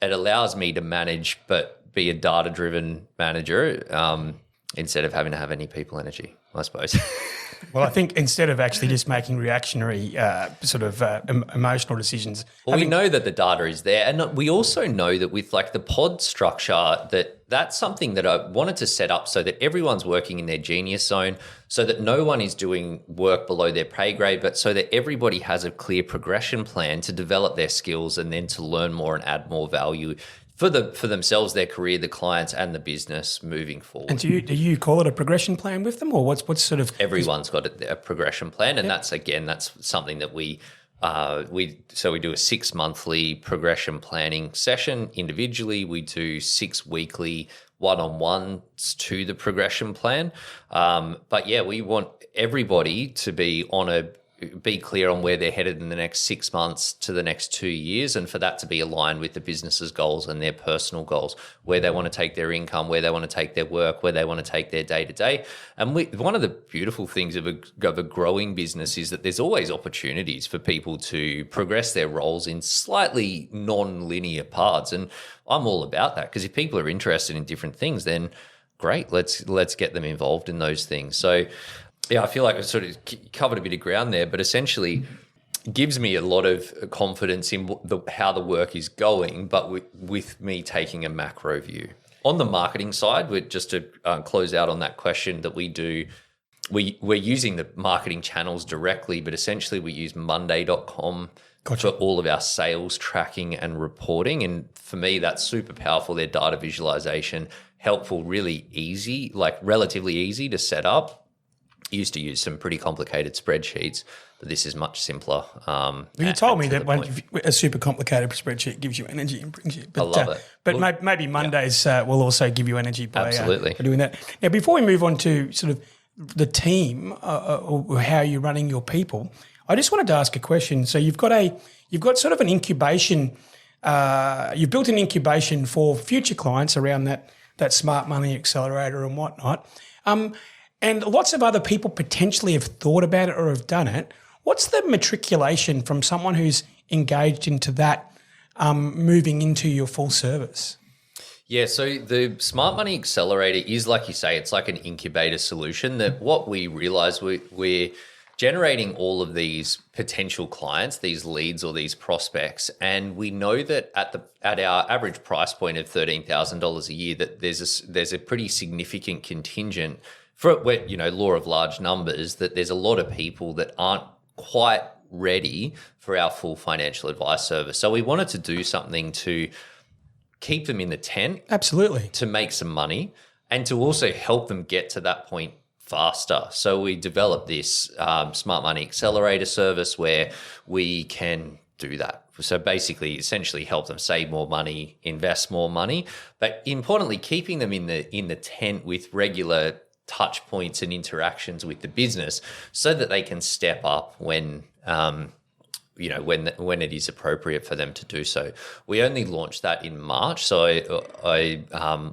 it allows me to manage but be a data-driven manager instead of having to have any people energy, I suppose. Well, I think instead of actually just making reactionary emotional decisions. Well, we know that the data is there. And we also know that with like the pod structure, that's something that I wanted to set up so that everyone's working in their genius zone, so that no one is doing work below their pay grade, but so that everybody has a clear progression plan to develop their skills and then to learn more and add more value for themselves, their career, the clients, and the business moving forward. And do you call it a progression plan with them, or what's sort of? Everyone's got a progression plan, and that's something that we do a 6 monthly progression planning session individually. We do 6 weekly one-on-ones to the progression plan. But yeah, we want everybody to be clear on where they're headed in the next 6 months to the next 2 years, and for that to be aligned with the business's goals and their personal goals, where they want to take their income, where they want to take their work, where they want to take their day-to-day. And one of the beautiful things of a growing business is that there's always opportunities for people to progress their roles in slightly non-linear paths. And I'm all about that, because if people are interested in different things, then great, let's get them involved in those things. So yeah, I feel like I've sort of covered a bit of ground there, but essentially gives me a lot of confidence in how the work is going, but with me taking a macro view. On the marketing side, just to close out on that question that we do, we're using the marketing channels directly, but essentially we use monday.com for all of our sales tracking and reporting. And for me, that's super powerful. Their data visualization, helpful, really easy, like relatively easy to set up. Used to use some pretty complicated spreadsheets, but this is much simpler. You told me that a super complicated spreadsheet gives you energy and brings you. But, I love it. But maybe Mondays will also give you energy by doing that. Now, before we move on to sort of the team or how you're running your people, I just wanted to ask a question. So you've got sort of an incubation. You've built an incubation for future clients around that smart money accelerator and whatnot. And lots of other people potentially have thought about it or have done it. What's the matriculation from someone who's engaged into that moving into your full service? Yeah, so the Smart Money Accelerator is, like you say, it's like an incubator solution that what we realize we're generating all of these potential clients, these leads or these prospects, and we know that at our average price point of $13,000 a year, that there's a pretty significant contingent for law of large numbers, that there's a lot of people that aren't quite ready for our full financial advice service. So we wanted to do something to keep them in the tent. Absolutely. To make some money and to also help them get to that point faster. So we developed this Smart Money Accelerator service where we can do that. So basically, essentially help them save more money, invest more money, but importantly, keeping them in the tent with regular touch points and interactions with the business so that they can step up when it is appropriate for them to do so. We only launched that in March. So I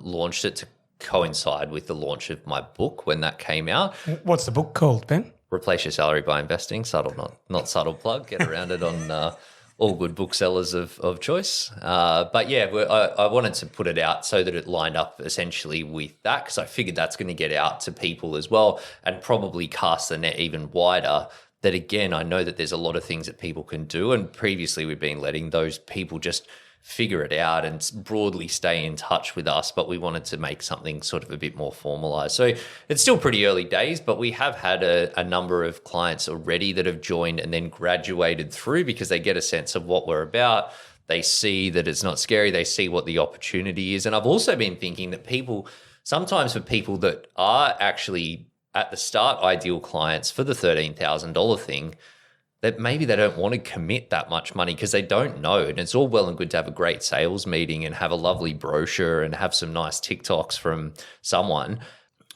launched it to coincide with the launch of my book when that came out. What's the book called, Ben? Replace Your Salary by Investing. Subtle, not subtle plug. Get around it on all good booksellers of choice. But yeah, I wanted to put it out so that it lined up essentially with that, because I figured that's going to get out to people as well and probably cast the net even wider. That again, I know that there's a lot of things that people can do, and previously we've been letting those people just figure it out and broadly stay in touch with us, but we wanted to make something sort of a bit more formalized. So it's still pretty early days, but we have had a number of clients already that have joined and then graduated through because they get a sense of what we're about. They see that it's not scary. They see what the opportunity is. And I've also been thinking that sometimes for people that are actually at the start ideal clients for the $13,000 thing, that maybe they don't want to commit that much money because they don't know. And it's all well and good to have a great sales meeting and have a lovely brochure and have some nice TikToks from someone.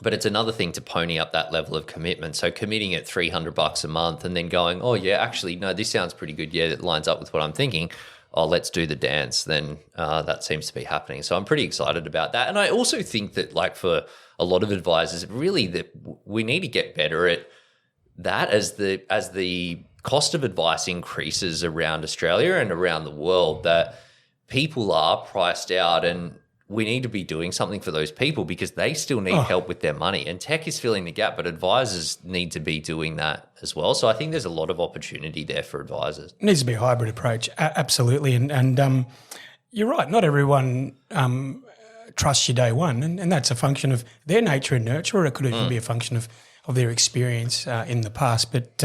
But it's another thing to pony up that level of commitment. So committing at $300 a month and then going, oh yeah, actually, no, this sounds pretty good. Yeah, it lines up with what I'm thinking. Oh, let's do the dance. Then that seems to be happening. So I'm pretty excited about that. And I also think that like for a lot of advisors, really that we need to get better at that as the cost of advice increases around Australia and around the world, that people are priced out, and we need to be doing something for those people because they still need help with their money. And tech is filling the gap, but advisors need to be doing that as well. So I think there's a lot of opportunity there for advisors. It needs to be a hybrid approach, absolutely. And you're right, not everyone trusts you day one, and that's a function of their nature and nurture, or it could even be a function of their experience in the past. But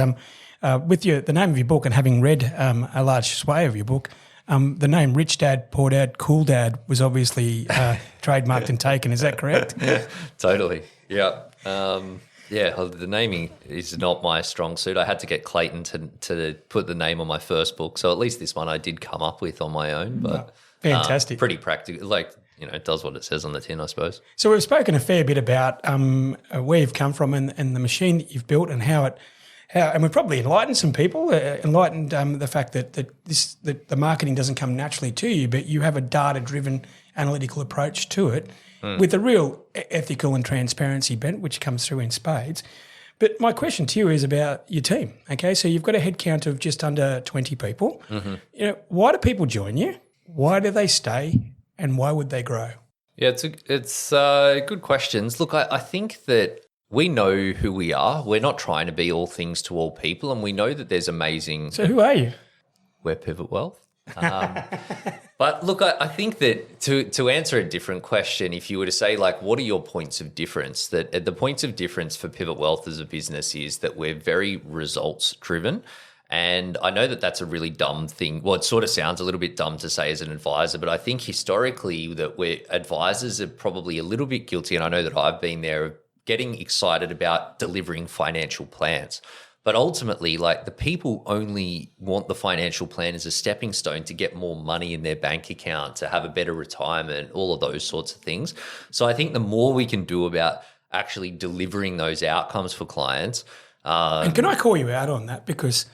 with the name of your book and having read a large sway of your book, the name Rich Dad, Poor Dad, Cool Dad was obviously trademarked and taken. Is that correct? Totally. Yeah. The naming is not my strong suit. I had to get Clayton to put the name on my first book. So at least this one I did come up with on my own. But fantastic. Pretty practical. Like, it does what it says on the tin, I suppose. So we've spoken a fair bit about where you've come from and the machine that you've built and and we've probably enlightened some people, the fact that the marketing doesn't come naturally to you, but you have a data-driven analytical approach to it with a real ethical and transparency bent, which comes through in spades. But my question to you is about your team. Okay, so you've got a headcount of just under 20 people. Mm-hmm. Why do people join you? Why do they stay? And why would they grow? Yeah, it's good questions. Look, I think that we know who we are. We're not trying to be all things to all people, and we know that there's amazing. So who are you? We're Pivot Wealth. But look, I think that to answer a different question, if you were to say like, what are your points of difference? That the points of difference for Pivot Wealth as a business is that we're very results driven. And I know that that's a really dumb thing. Well, it sort of sounds a little bit dumb to say as an advisor, but I think historically that advisors are probably a little bit guilty, and I know that I've been there, of getting excited about delivering financial plans. But ultimately, like, the people only want the financial plan as a stepping stone to get more money in their bank account, to have a better retirement, all of those sorts of things. So I think the more we can do about actually delivering those outcomes for clients. And can I call you out on that? Because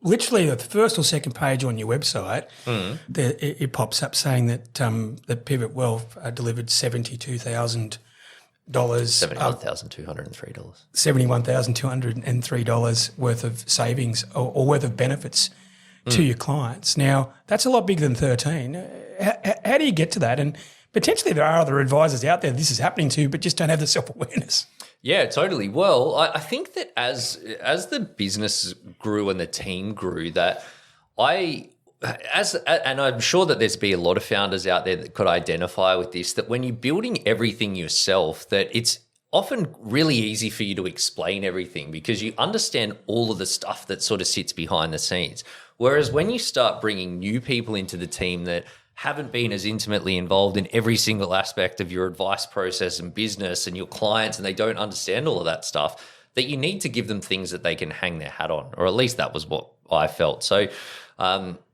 literally the first or second page on your website, it pops up saying that that Pivot Wealth delivered $72,000. $71,203. $71,203 worth of savings or worth of benefits to your clients. Now, that's a lot bigger than 13. How do you get to that? And potentially there are other advisors out there this is happening to, but just don't have the self-awareness. Yeah, totally. Well, I think that as the business grew and the team grew, that and I'm sure that there's be a lot of founders out there that could identify with this, that when you're building everything yourself, that it's often really easy for you to explain everything because you understand all of the stuff that sort of sits behind the scenes. Whereas when you start bringing new people into the team that haven't been as intimately involved in every single aspect of your advice process and business and your clients, and they don't understand all of that stuff, that you need to give them things that they can hang their hat on, or at least that was what I felt. So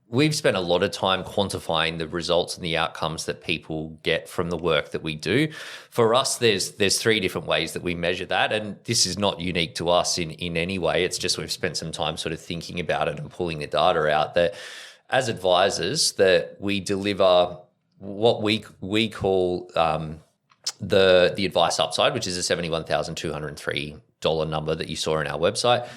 we've spent a lot of time quantifying the results and the outcomes that people get from the work that we do. For us, there's three different ways that we measure that, and this is not unique to us in any way. It's just we've spent some time sort of thinking about it and pulling the data out, that as advisors, that we deliver what we call the advice upside, which is a $71,203 number that you saw on our website.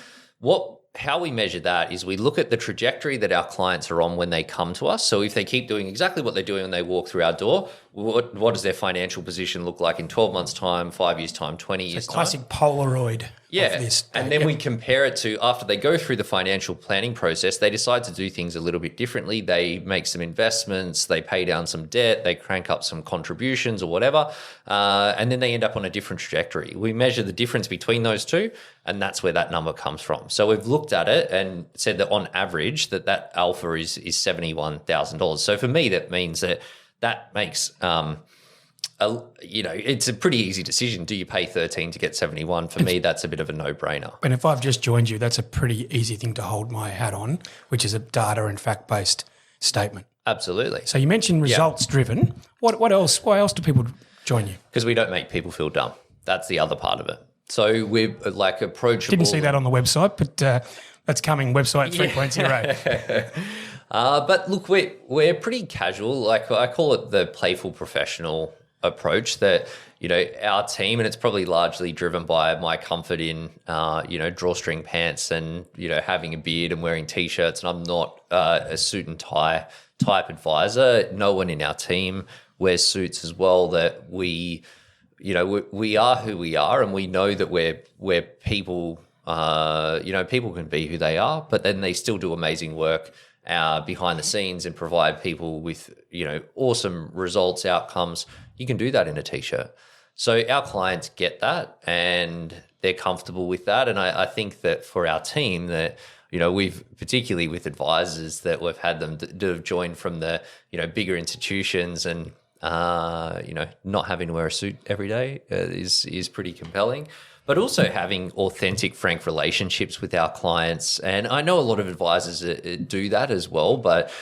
How we measure that is we look at the trajectory that our clients are on when they come to us. So if they keep doing exactly what they're doing when they walk through our door, what does their financial position look like in 12 months' time, 5 years' time, 20 years' time? Classic Polaroid. Yeah, and then we compare it to after they go through the financial planning process, they decide to do things a little bit differently. They make some investments, they pay down some debt, they crank up some contributions or whatever, and then they end up on a different trajectory. We measure the difference between those two, and that's where that number comes from. So we've looked at it and said that on average that alpha is $71,000. So for me, that means that makes it's a pretty easy decision. Do you pay 13 to get 71? For me, that's a bit of a no-brainer. And if I've just joined you, that's a pretty easy thing to hold my hat on, which is a data and fact-based statement. Absolutely. So you mentioned results-driven. What else? Why else do people join you? Because we don't make people feel dumb. That's the other part of it. So we're like approachable. Didn't see that on the website, but that's coming website 3.0. But look, we're pretty casual. Like I call it the playful professional approach that, our team, and it's probably largely driven by my comfort in, drawstring pants and, having a beard and wearing T-shirts. And I'm not a suit and tie type advisor. No one in our team wears suits as well. That we are who we are, and we know that we're people, people can be who they are, but then they still do amazing work behind the scenes and provide people with, awesome results, outcomes. You can do that in a T-shirt. So our clients get that and they're comfortable with that. And I think that for our team that, we've particularly with advisors that we've had them that have joined from the, bigger institutions and, not having to wear a suit every day is pretty compelling. But also having authentic, frank relationships with our clients. And I know a lot of advisors do that as well. But,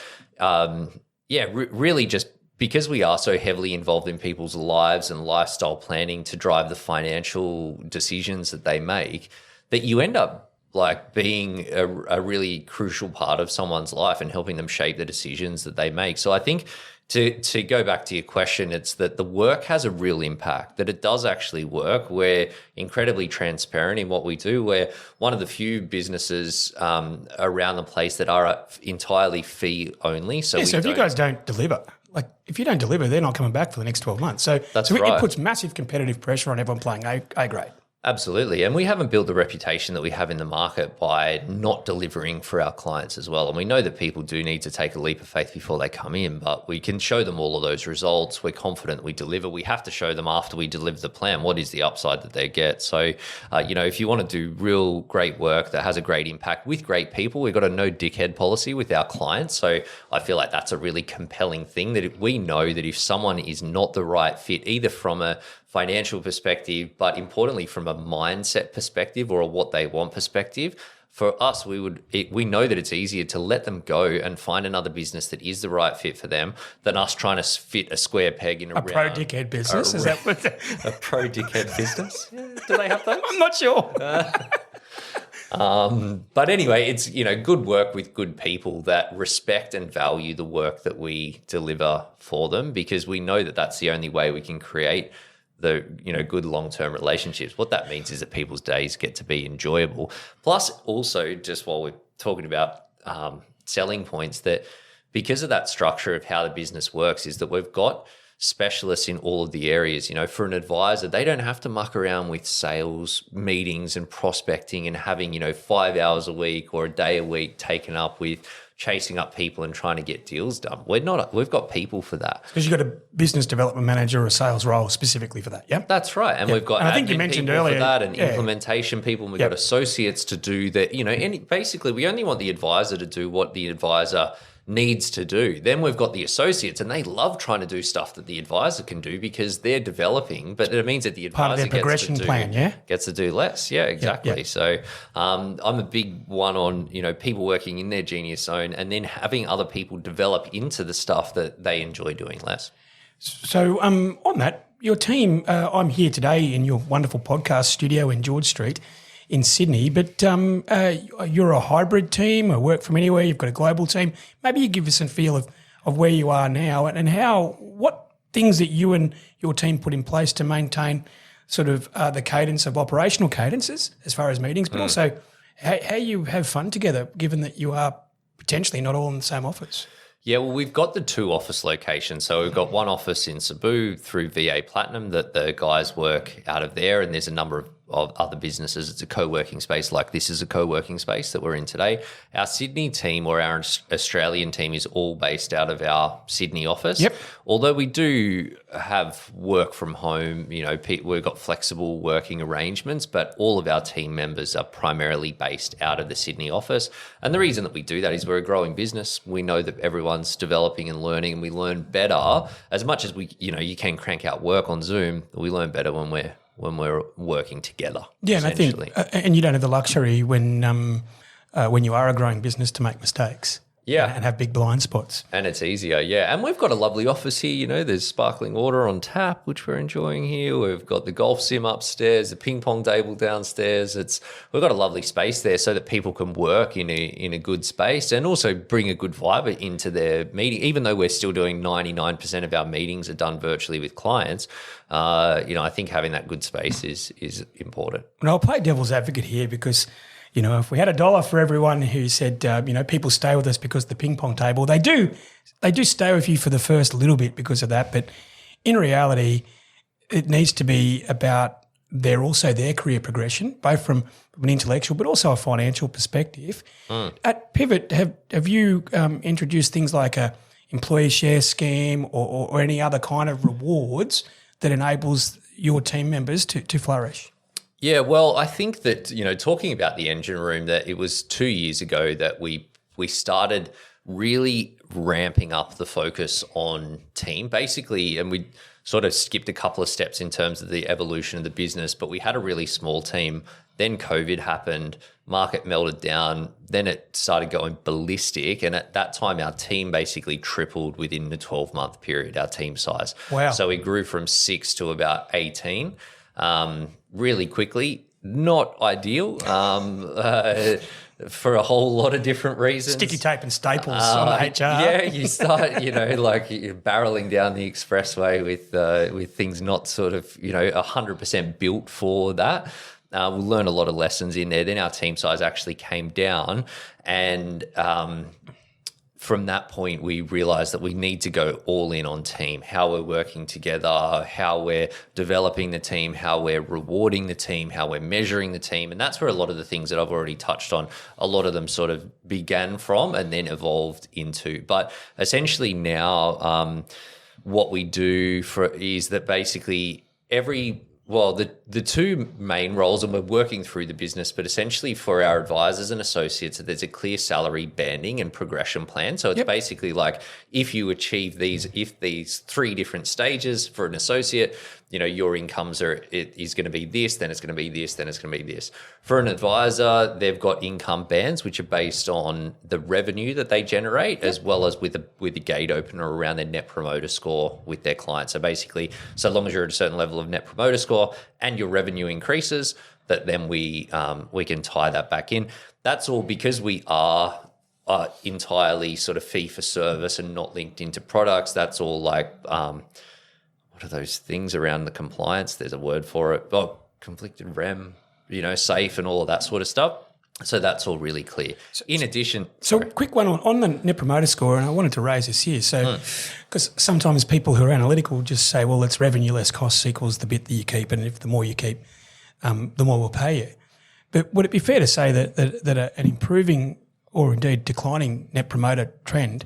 really just because we are so heavily involved in people's lives and lifestyle planning to drive the financial decisions that they make, that you end up like being a really crucial part of someone's life and helping them shape the decisions that they make. So I think to go back to your question, it's that the work has a real impact, that it does actually work. We're incredibly transparent in what we do. We're one of the few businesses around the place that are entirely fee only. So if you guys don't deliver, like if you don't deliver, they're not coming back for the next 12 months. So, That's right. It puts massive competitive pressure on everyone playing A grade. Absolutely. And we haven't built the reputation that we have in the market by not delivering for our clients as well. And we know that people do need to take a leap of faith before they come in, but we can show them all of those results. We're confident we deliver. We have to show them after we deliver the plan, what is the upside that they get. So, if you want to do real great work that has a great impact with great people, we've got a no dickhead policy with our clients. So I feel like that's a really compelling thing, that we know that if someone is not the right fit, either from a financial perspective, but importantly from a mindset perspective or a what they want perspective, for us, we know that it's easier to let them go and find another business that is the right fit for them than us trying to fit a square peg in a round. Pro dickhead business, is that what? A pro dickhead business? Yeah, do they have those? I'm not sure. But anyway, it's, good work with good people that respect and value the work that we deliver for them, because we know that that's the only way we can create the good long-term relationships. What that means is that people's days get to be enjoyable. Plus, also, just while we're talking about selling points, that because of that structure of how the business works, is that we've got specialists in all of the areas. For an advisor, they don't have to muck around with sales meetings and prospecting and having 5 hours a week or a day a week taken up with chasing up people and trying to get deals done. We've got people for that. Because you've got a business development manager or a sales role specifically for that, yeah? That's right. And we've got I think you mentioned earlier for that and implementation people, and we've got associates to do that. Basically we only want the advisor to do what the advisor needs to do. Then we've got the associates, and they love trying to do stuff that the advisor can do because they're developing, but it means that the advisor part of their progression plan, gets to do less. Yeah, exactly. Yeah. So I'm a big one on, people working in their genius zone and then having other people develop into the stuff that they enjoy doing less. So on that, your team, I'm here today in your wonderful podcast studio in George Street in Sydney, but you're a hybrid team, a work from anywhere, you've got a global team. Maybe you give us a feel of where you are now and what things that you and your team put in place to maintain sort of the cadence of operational cadences as far as meetings, but also how you have fun together, given that you are potentially not all in the same office. Yeah, well, we've got the 2 office locations. So we've got one office in Cebu through VA Platinum that the guys work out of there, and there's a number of other businesses. It's a co-working space like this is a co-working space that we're in today. Our Sydney team or our Australian team is all based out of our Sydney office. Yep. Although we do have work from home, we've got flexible working arrangements, but all of our team members are primarily based out of the Sydney office. And the reason that we do that is we're a growing business. We know that everyone's developing and learning, and we learn better as much as you can crank out work on Zoom. We learn better when we're working together. Yeah, and I think, and you don't have the luxury when you are a growing business to make mistakes. Yeah. And have big blind spots. And it's easier, yeah. And we've got a lovely office here, there's sparkling water on tap, which we're enjoying here. We've got the golf sim upstairs, the ping pong table downstairs. We've got a lovely space there so that people can work in a good space and also bring a good vibe into their meeting. Even though we're still doing 99% of our meetings are done virtually with clients, I think having that good space is important. And I'll play devil's advocate here because if we had $1 for everyone who said, people stay with us because of the ping pong table, they do stay with you for the first little bit because of that. But in reality, it needs to be about their career progression, both from an intellectual but also a financial perspective. At Pivot, have you introduced things like a employee share scheme or any other kind of rewards that enables your team members to flourish? Yeah, well, I think that, talking about the engine room, that it was 2 years ago that we started really ramping up the focus on team, basically, and we sort of skipped a couple of steps in terms of the evolution of the business, but we had a really small team. Then COVID happened, market melted down, then it started going ballistic, and at that time our team basically tripled within the 12-month period, our team size. Wow. So we grew from 6 to about 18. Really quickly, not ideal for a whole lot of different reasons. Sticky tape and staples on the HR. Yeah, you start, like you're barreling down the expressway with things not sort of, 100% built for that. We learned a lot of lessons in there. Then our team size actually came down, and from that point, we realized that we need to go all in on team, how we're working together, how we're developing the team, how we're rewarding the team, how we're measuring the team. And that's where a lot of the things that I've already touched on, a lot of them sort of began from and then evolved into. But essentially now what we do is that basically the two main roles, and we're working through the business, but essentially for our advisors and associates, there's a clear salary banding and progression plan. So it's basically like if you achieve these 3 different stages for an associate, your incomes is going to be this, then it's going to be this, then it's going to be this. For an advisor, they've got income bands, which are based on the revenue that they generate, as well as with a gate opener around their net promoter score with their clients. So basically, so long as you're at a certain level of net promoter score and your revenue increases, that then we can tie that back in. That's all because we are entirely sort of fee for service and not linked into products. That's all like what are those things around the compliance? There's a word for it. Oh, conflicted rem, safe and all of that sort of stuff. So that's all really clear. In addition... Quick one on the Net Promoter Score, and I wanted to raise this here. So, because sometimes people who are analytical just say, well, it's revenue less costs equals the bit that you keep, and if the more you keep, the more we'll pay you. But would it be fair to say that an improving or indeed declining Net Promoter trend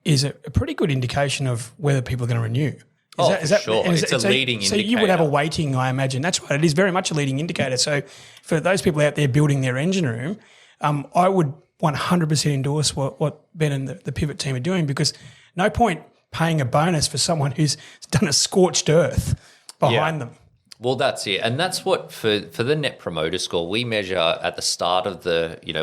is a pretty good indication of whether people are going to renew? Sure. It's a leading indicator. So you would have a weighting, I imagine. That's right. It is very much a leading indicator. So for those people out there building their engine room, I would 100% endorse what Ben and the Pivot team are doing, because no point paying a bonus for someone who's done a scorched earth behind them. Well, that's it. And that's what, for the Net Promoter Score, we measure at the start of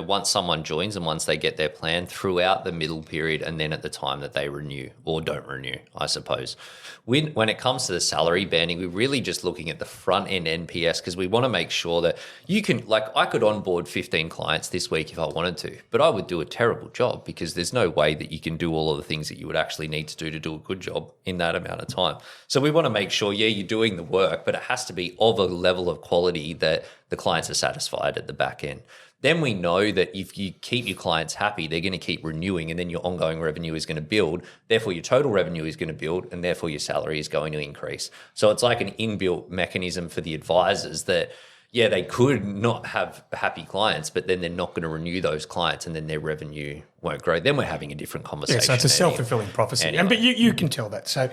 once someone joins and once they get their plan, throughout the middle period, and then at the time that they renew or don't renew, I suppose. When it comes to the salary banding, we're really just looking at the front end NPS, because we want to make sure that you can, I could onboard 15 clients this week if I wanted to, but I would do a terrible job because there's no way that you can do all of the things that you would actually need to do a good job in that amount of time. So we want to make sure, you're doing the work, but it has to be of a level of quality that the clients are satisfied at the back end. Then we know that if you keep your clients happy, they're going to keep renewing, and then your ongoing revenue is going to build. Therefore, your total revenue is going to build, and therefore your salary is going to increase. So it's like an inbuilt mechanism for the advisors that, yeah, they could not have happy clients, but then they're not going to renew those clients, and then their revenue won't grow. Then we're having a different conversation. Yeah, so it's a self-fulfilling prophecy. Anyway. But you can tell that. So,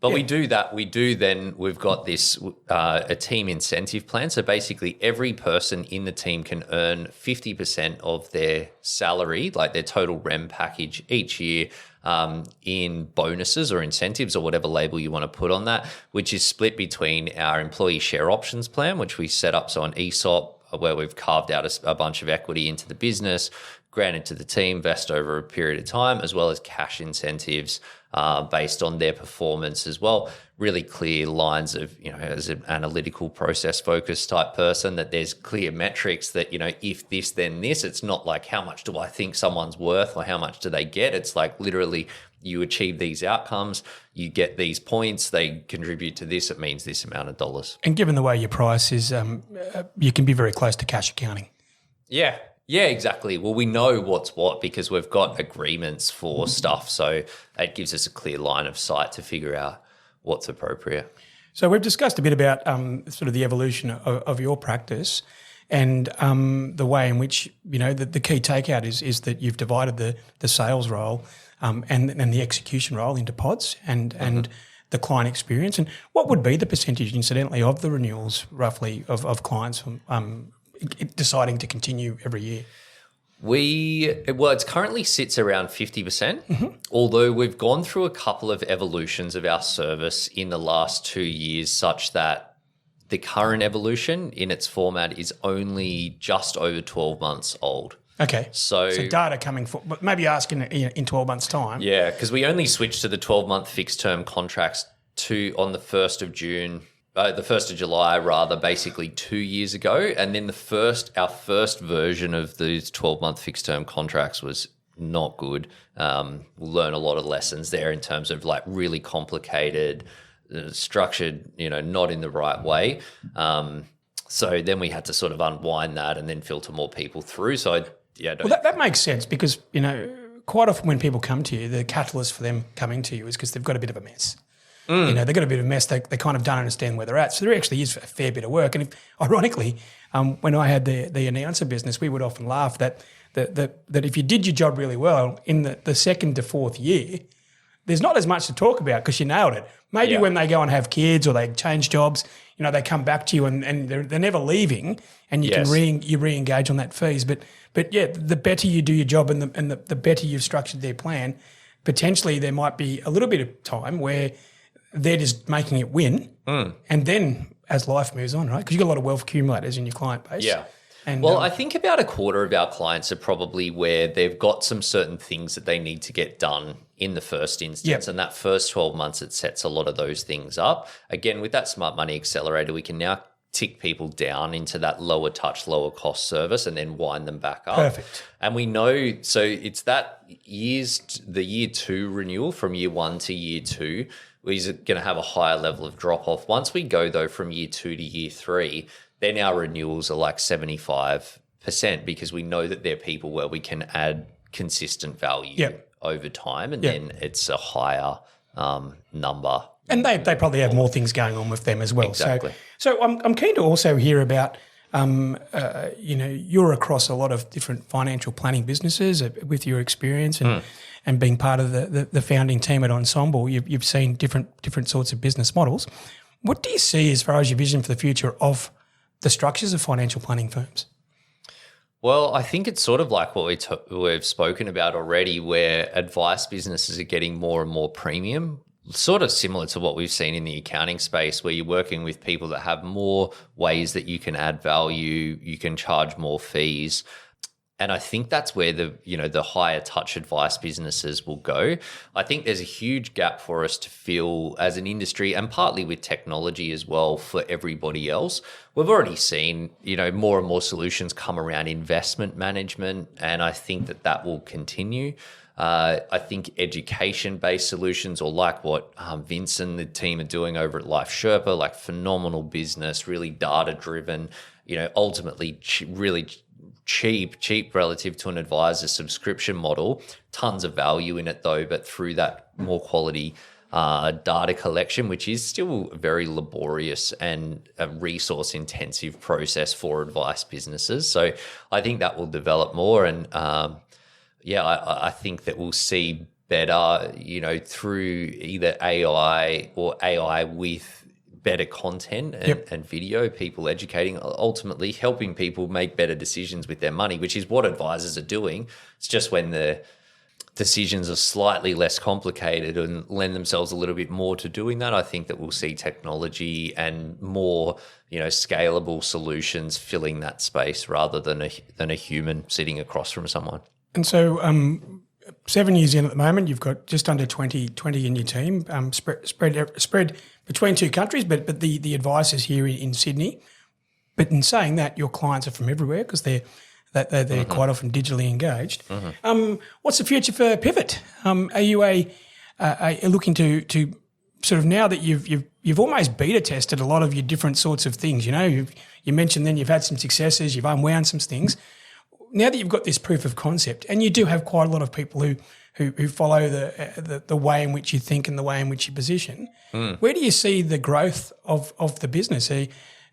but we do that. We do then, we've got this, a team incentive plan. So basically every person in the team can earn 50% of their salary, like their total REM package each year, in bonuses or incentives or whatever label you want to put on that, which is split between our employee share options plan, which we set up, so an ESOP where we've carved out a bunch of equity into the business, granted to the team, vest over a period of time, as well as cash incentives based on their performance as well. Really clear lines of, as an analytical process focused type person, that there's clear metrics that, if this, then this. It's not like how much do I think someone's worth or how much do they get. It's like literally you achieve these outcomes, you get these points, they contribute to this, it means this amount of dollars. and given the way your price is, you can be very close to cash accounting. Yeah. Yeah, exactly. Well, we know what's what because we've got agreements for stuff. So it gives us a clear line of sight to figure out what's appropriate. So we've discussed a bit about sort of the evolution of your practice and the way in which, the key takeout is that you've divided the sales role and the execution role into pods and the client experience. And what would be the percentage, incidentally, of the renewals roughly of clients deciding to continue every year? It currently sits around 50%, although we've gone through a couple of evolutions of our service in the last 2 years, such that the current evolution in its format is only just over 12 months old. Okay. So data coming for, but maybe asking in 12 months' time. Yeah, because we only switched to the 12-month fixed-term contracts on the 1st of June. The 1st of July, rather, basically 2 years ago. And then our first version of these 12-month fixed-term contracts was not good. We'll learn a lot of lessons there in terms of like really complicated, structured, not in the right way. So then we had to sort of unwind that and then filter more people through. So that makes sense because, quite often when people come to you, the catalyst for them coming to you is because they've got a bit of a mess. They've got a bit of a mess. They kind of don't understand where they're at. So there actually is a fair bit of work. And ironically, when I had the announcer business, we would often laugh that if you did your job really well in the second to fourth year, there's not as much to talk about because you nailed it. Maybe when they go and have kids or they change jobs, they come back to you and they're never leaving, and you can re-engage on that fees. But yeah, the better you do your job and the better you've structured their plan, potentially there might be a little bit of time where they're just making it win. And then as life moves on, right? Because you've got a lot of wealth accumulators in your client base. Yeah. And, I think about a quarter of our clients are probably where they've got some certain things that they need to get done in the first instance. Yep. And that first 12 months, it sets a lot of those things up. Again, with that Smart Money Accelerator, we can now tick people down into that lower touch, lower cost service and then wind them back up. Perfect. And we know, so it's that the year 2 renewal from year 1 to year 2 is going to have a higher level of drop off. Once we go though from year 2 to year 3, then our renewals are like 75% because we know that they're people where we can add consistent value over time, and then it's a higher number. And they probably have more things going on with them as well. Exactly. So I'm keen to also hear about, you're across a lot of different financial planning businesses with your experience and being part of the founding team at Ensemble. You've seen different sorts of business models. What do you see as far as your vision for the future of the structures of financial planning firms? Well, I think it's sort of like what we've spoken about already, where advice businesses are getting more and more premium, sort of similar to what we've seen in the accounting space, where you're working with people that have more ways that you can add value, you can charge more fees. And I think that's where the higher touch advice businesses will go. I think there's a huge gap for us to fill as an industry, and partly with technology as well for everybody else. We've already seen, more and more solutions come around investment management, and I think that will continue. I think education-based solutions, or like what Vince and the team are doing over at Life Sherpa, like phenomenal business, really data-driven, ultimately really cheap relative to an advisor subscription model. Tons of value in it though, but through that more quality data collection, which is still a very laborious and a resource-intensive process for advice businesses. So I think that will develop more, and I think that we'll see better, through either AI or AI with better content and video, people educating, ultimately helping people make better decisions with their money, which is what advisors are doing. It's just when the decisions are slightly less complicated and lend themselves a little bit more to doing that, I think that we'll see technology and more, scalable solutions filling that space rather than a human sitting across from someone. And so 7 years in at the moment, you've got just under 20 in your team, spread between two countries, but the advice is here in Sydney. But in saying that, your clients are from everywhere because they're quite often digitally engaged. What's the future for Pivot? Are you looking to sort of, now that you've almost beta tested a lot of your different sorts of things? You mentioned then you've had some successes, you've unwound some things. Now that you've got this proof of concept, and you do have quite a lot of people who follow the way in which you think and the way in which you position, where do you see the growth of the business?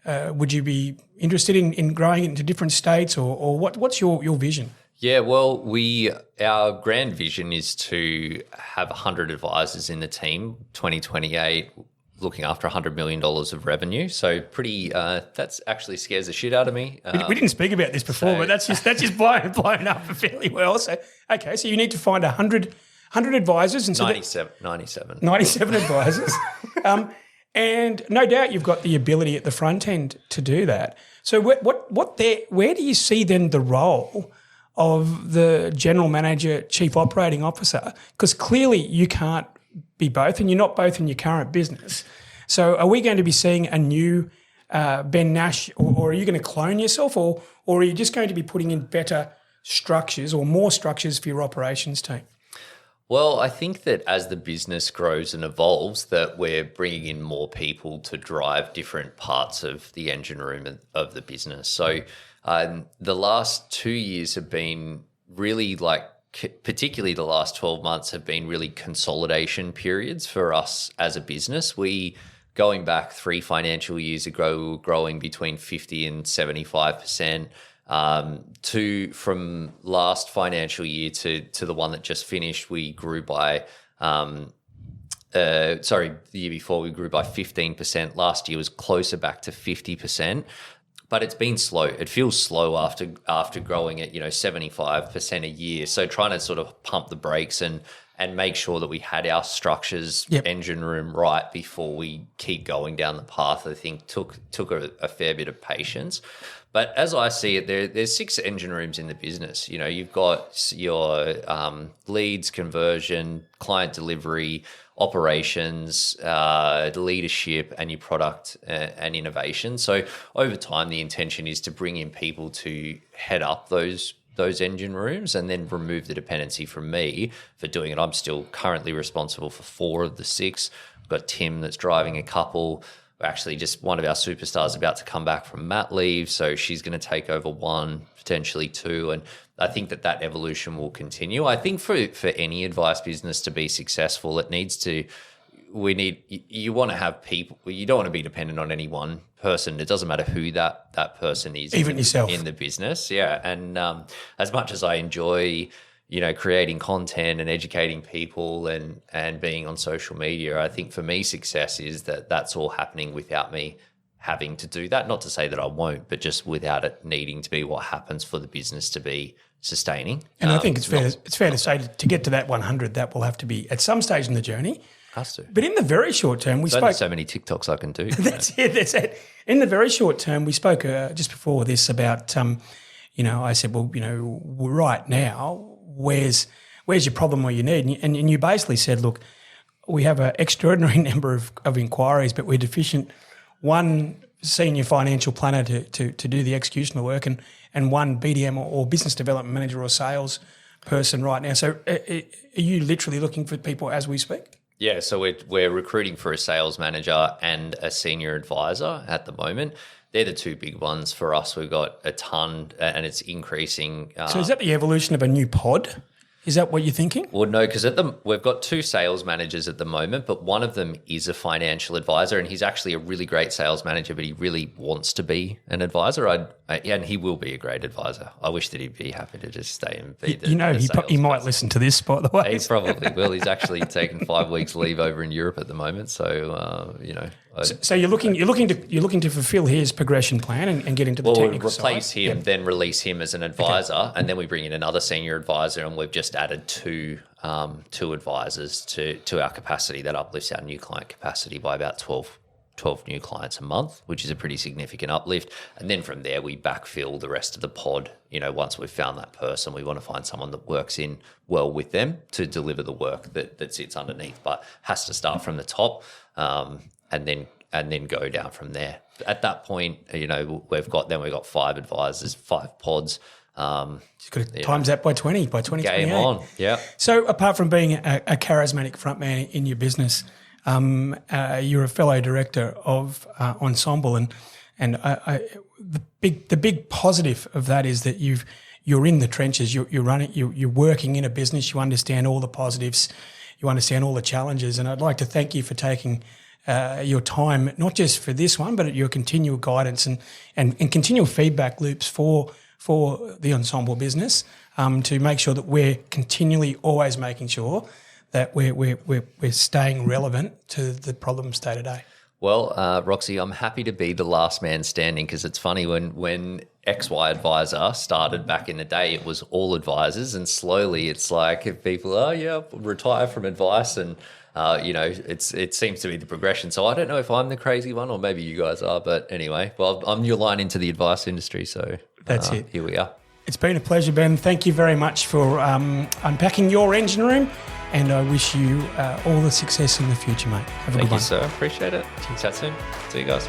Would you be interested in growing it into different states, or what's your vision? Yeah, well, our grand vision is to have 100 advisors in the team, 2028, looking after $100 million of revenue. So pretty, that's actually scares the shit out of me. We didn't speak about this before, but that's just blown up fairly well. So, okay, so you need to find 100 advisors. And so 97 advisors. And no doubt you've got the ability at the front end to do that. So where do you see then the role of the general manager, chief operating officer? Because clearly you can't be both, and you're not both in your current business. So are we going to be seeing a new Ben Nash, or are you going to clone yourself, or are you just going to be putting in better structures or more structures for your operations team? Well, I think that as the business grows and evolves, that we're bringing in more people to drive different parts of the engine room of the business. So the last 2 years have been really, particularly the last 12 months have been really consolidation periods for us as a business. Going back 3 financial years ago, we were growing between 50 and 75%. From last financial year to the one that just finished, we grew by, the year before we grew by 15%. Last year was closer back to 50%, but it's been slow. It feels slow after growing at 75% a year. So trying to sort of pump the brakes and make sure that we had our structures, engine room right before we keep going down the path, I think took a fair bit of patience. But as I see it, there's 6 engine rooms in the business. You've got your leads, conversion, client delivery, operations, leadership, and your product and innovation. So over time, the intention is to bring in people to head up those engine rooms and then remove the dependency from me for doing it. I'm still currently responsible for 4 of the 6. I've got Tim that's driving a couple. Actually, just one of our superstars about to come back from mat leave, so she's going to take over 1, potentially 2, and I think that evolution will continue. I think for any advice business to be successful, you want to have people. You don't want to be dependent on any one person. It doesn't matter who that person is, even yourself in the business. Yeah, and as much as I enjoy creating content and educating people and being on social media, I think for me, success is that's all happening without me having to do that. Not to say that I won't, but just without it needing to be what happens for the business to be sustaining. And I think it's fair to say to get to that 100, that will have to be at some stage in the journey. Has to. But in the very short term, we spoke. So many TikToks I can do. That's it. In the very short term, we spoke just before this about, I said, well, right now, where's your problem or your need? And you basically said, look, we have an extraordinary number of inquiries, but we're deficient one senior financial planner to do the executional work and one BDM or business development manager or sales person right now. So are you literally looking for people as we speak? Yeah, so we're recruiting for a sales manager and a senior advisor at the moment. They're the 2 big ones for us. We've got a ton, and it's increasing. So is that the evolution of a new pod? Is that what you're thinking? Well, no, because we've got 2 sales managers at the moment, but one of them is a financial advisor, and he's actually a really great sales manager, but he really wants to be an advisor. And he will be a great advisor. I wish that he'd be happy to just stay and be he might listen to this, by the way. He probably will. He's actually taken 5 weeks leave over in Europe at the moment, so So you're looking to fulfil his progression plan and get into the technical side. We'll replace him, then release him as an advisor, and then we bring in another senior advisor, and we've just added two advisors to our capacity. That uplifts our new client capacity by about 12 new clients a month, which is a pretty significant uplift. And then from there, we backfill the rest of the pod. Once we've found that person, we want to find someone that works in well with them to deliver the work that sits underneath, but has to start from the top, and then go down from there. At that point, we've got 5 advisors, 5 pods. You've got to times that by 20, by 2028. Game on, yeah. So apart from being a charismatic frontman in your business, you're a fellow director of Ensemble, and the big positive of that is that you're in the trenches. You're working in a business. You understand all the positives. You understand all the challenges. And I'd like to thank you for taking your time, not just for this one, but your continual guidance and continual feedback loops for the Ensemble business, to make sure that we're continually always making sure that we're staying relevant to the problems day to day. Well, Roxy, I'm happy to be the last man standing, because it's funny when XY Advisor started back in the day, it was all advisors, and slowly it's like if people retire from advice, and it seems to be the progression. So I don't know if I'm the crazy one or maybe you guys are, but anyway, well, I'm your line into the advice industry, so that's it. Here we are. It's been a pleasure, Ben. Thank you very much for unpacking your engine room, and I wish you all the success in the future, mate. Have a good one. Thank you, sir. Appreciate it. Chat soon. See you guys.